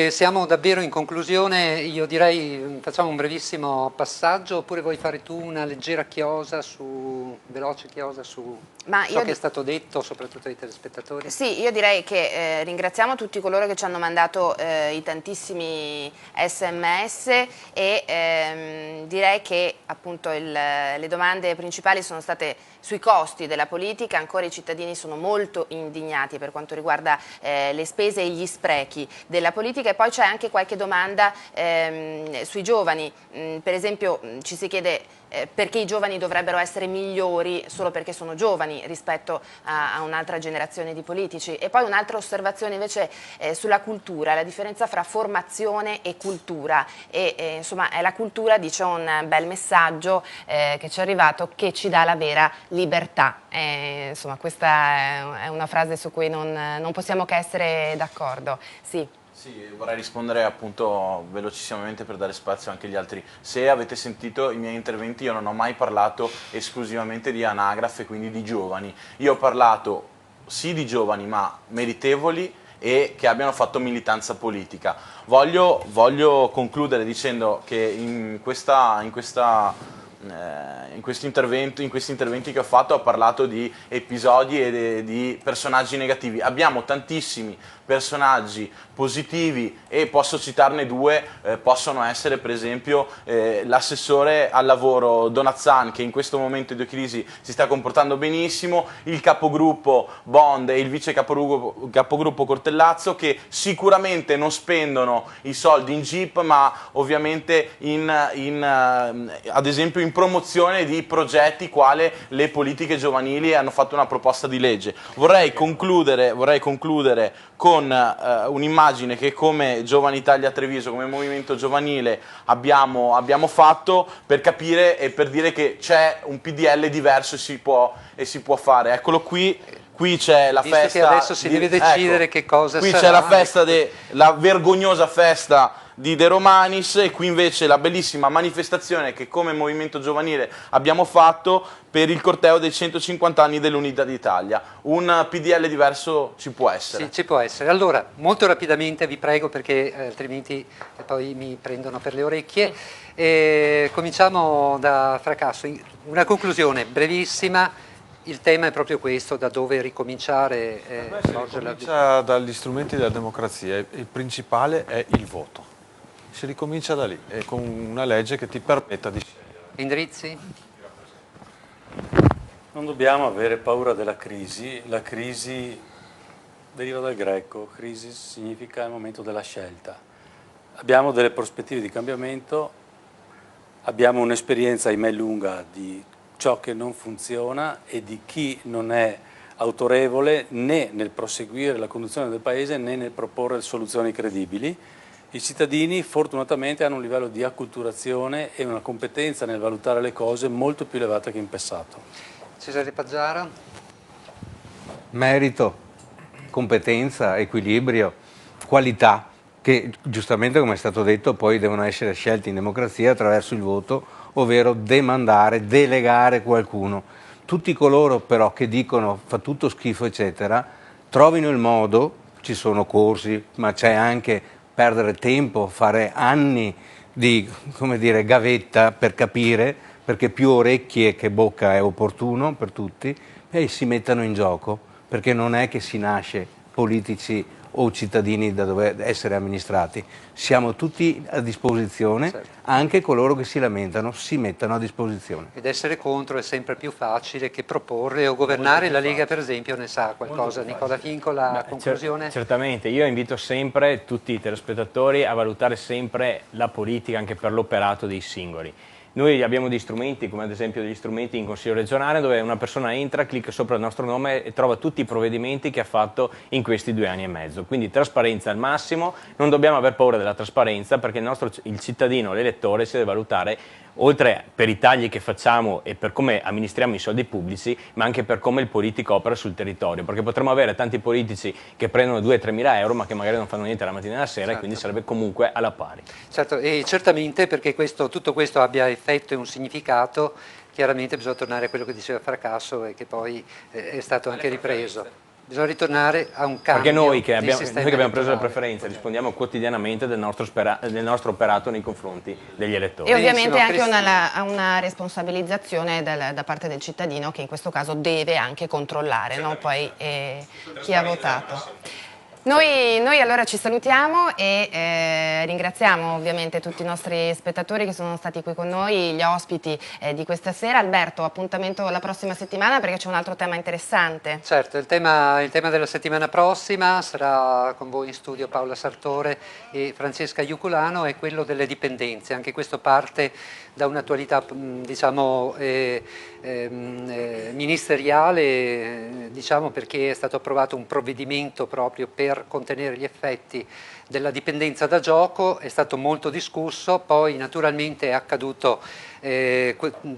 siamo davvero in conclusione, io direi facciamo un brevissimo passaggio, oppure vuoi fare tu una leggera veloce chiosa su ciò che è stato detto, soprattutto ai telespettatori? Sì, io direi che ringraziamo tutti coloro che ci hanno mandato i tantissimi SMS e direi che appunto le domande principali sono state sui costi della politica. Ancora i cittadini sono molto indignati per quanto riguarda le spese e gli sprechi della politica, e poi c'è anche qualche domanda sui giovani. Per esempio ci si chiede perché i giovani dovrebbero essere migliori solo perché sono giovani rispetto a un'altra generazione di politici. E poi un'altra osservazione invece sulla cultura, la differenza fra formazione e cultura, e insomma è la cultura, dice un bel messaggio che ci è arrivato, che ci dà la vera libertà. Insomma questa è una frase su cui non possiamo che essere d'accordo. Sì. Sì, vorrei rispondere appunto velocissimamente per dare spazio anche agli altri. Se avete sentito i miei interventi, io non ho mai parlato esclusivamente di anagrafe, quindi di giovani. Io ho parlato sì di giovani, ma meritevoli e che abbiano fatto militanza politica. Voglio concludere dicendo che in questi interventi che ho fatto ho parlato di episodi e di personaggi negativi. Abbiamo tantissimi personaggi positivi e posso citarne due, possono essere per esempio l'assessore al lavoro Donazzan, che in questo momento di crisi si sta comportando benissimo, il capogruppo Bond e il vice capogruppo Cortellazzo, che sicuramente non spendono i soldi in Jeep, ma ovviamente ad esempio in promozione di progetti quale le politiche giovanili, hanno fatto una proposta di legge. Vorrei concludere con un'immagine che come Giovani Italia Treviso, come movimento giovanile abbiamo fatto per capire e per dire che c'è un PDL diverso e si può fare. Eccolo qui. Qui c'è la festa. Che adesso si deve decidere che cosa sarà. Qui c'è la festa, la vergognosa festa di De Romanis, e qui invece la bellissima manifestazione che come movimento giovanile abbiamo fatto per il corteo dei 150 anni dell'Unità d'Italia. Un PDL diverso ci può essere. Sì, ci può essere. Allora, molto rapidamente vi prego, perché altrimenti poi mi prendono per le orecchie. Cominciamo da Fracasso. Una conclusione brevissima. Il tema è proprio questo, da dove ricominciare. Comincia dagli strumenti della democrazia, il principale è il voto. Si ricomincia da lì, con una legge che ti permetta di scegliere. Indrizzi? Non dobbiamo avere paura della crisi, la crisi deriva dal greco, crisis significa il momento della scelta. Abbiamo delle prospettive di cambiamento, abbiamo un'esperienza ahimè lunga di ciò che non funziona e di chi non è autorevole né nel proseguire la conduzione del Paese né nel proporre soluzioni credibili. I cittadini fortunatamente hanno un livello di acculturazione e una competenza nel valutare le cose molto più elevata che in passato. Cesare Paggiara? Merito, competenza, equilibrio, qualità, che giustamente, come è stato detto, poi devono essere scelti in democrazia attraverso il voto, ovvero demandare, delegare qualcuno. Tutti coloro però che dicono fa tutto schifo eccetera, trovino il modo, ci sono corsi, ma c'è anche perdere tempo, fare anni di, come dire, gavetta per capire, perché più orecchie che bocca è opportuno per tutti, e si mettano in gioco, perché non è che si nasce politici o cittadini da dover essere amministrati. Siamo tutti a disposizione, certo. Anche coloro che si lamentano si mettano a disposizione. Ed essere contro è sempre più facile che proporre o governare. La Lega per esempio ne sa qualcosa. Nicola Finco, la conclusione? Certamente, io invito sempre tutti i telespettatori a valutare sempre la politica anche per l'operato dei singoli. Noi abbiamo degli strumenti, come ad esempio degli strumenti in Consiglio regionale, dove una persona entra, clicca sopra il nostro nome e trova tutti i provvedimenti che ha fatto in questi 2 anni e mezzo. Quindi trasparenza al massimo, non dobbiamo aver paura della trasparenza, perché il cittadino, l'elettore, si deve valutare, oltre per i tagli che facciamo e per come amministriamo i soldi pubblici, ma anche per come il politico opera sul territorio, perché potremmo avere tanti politici che prendono 2-3 mila euro ma che magari non fanno niente la mattina e la sera, certo. E quindi sarebbe comunque alla pari. Certo, e certamente perché tutto questo abbia effetto e un significato, chiaramente bisogna tornare a quello che diceva Fracasso e che poi è stato anche ripreso. Bisogna ritornare a un cambio. Perché noi che abbiamo preso le preferenze rispondiamo quotidianamente del nostro operato nei confronti degli elettori. E ovviamente anche una responsabilizzazione da parte del cittadino, che in questo caso deve anche controllare, no? Poi chi ha votato. Noi allora ci salutiamo e ringraziamo ovviamente tutti i nostri spettatori che sono stati qui con noi, gli ospiti di questa sera. Alberto, appuntamento la prossima settimana perché c'è un altro tema interessante. Certo, il tema della settimana prossima sarà con voi in studio Paola Sartore e Francesca Iuculano, è quello delle dipendenze. Anche questo parte da un'attualità diciamo ministeriale, diciamo, perché è stato approvato un provvedimento proprio per contenere gli effetti della dipendenza da gioco, è stato molto discusso, poi naturalmente è accaduto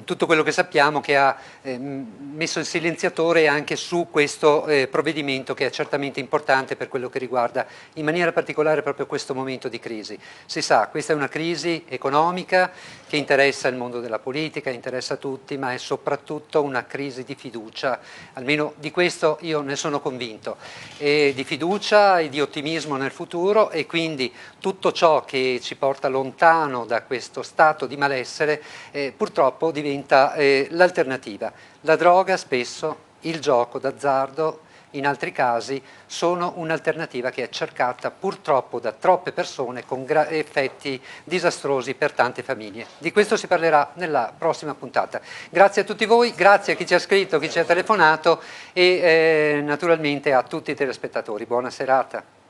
tutto quello che sappiamo, che ha messo il silenziatore anche su questo provvedimento, che è certamente importante per quello che riguarda in maniera particolare proprio questo momento di crisi. Si sa, questa è una crisi economica che interessa il mondo della politica, interessa tutti, ma è soprattutto una crisi di fiducia, almeno di questo io ne sono convinto, e di fiducia e di ottimismo nel futuro, e quindi tutto ciò che ci porta lontano da questo stato di malessere purtroppo diventa l'alternativa. La droga spesso, il gioco d'azzardo in altri casi sono un'alternativa che è cercata purtroppo da troppe persone con effetti disastrosi per tante famiglie. Di questo si parlerà nella prossima puntata. Grazie a tutti voi, grazie a chi ci ha scritto, chi ci ha telefonato e naturalmente a tutti i telespettatori. Buona serata.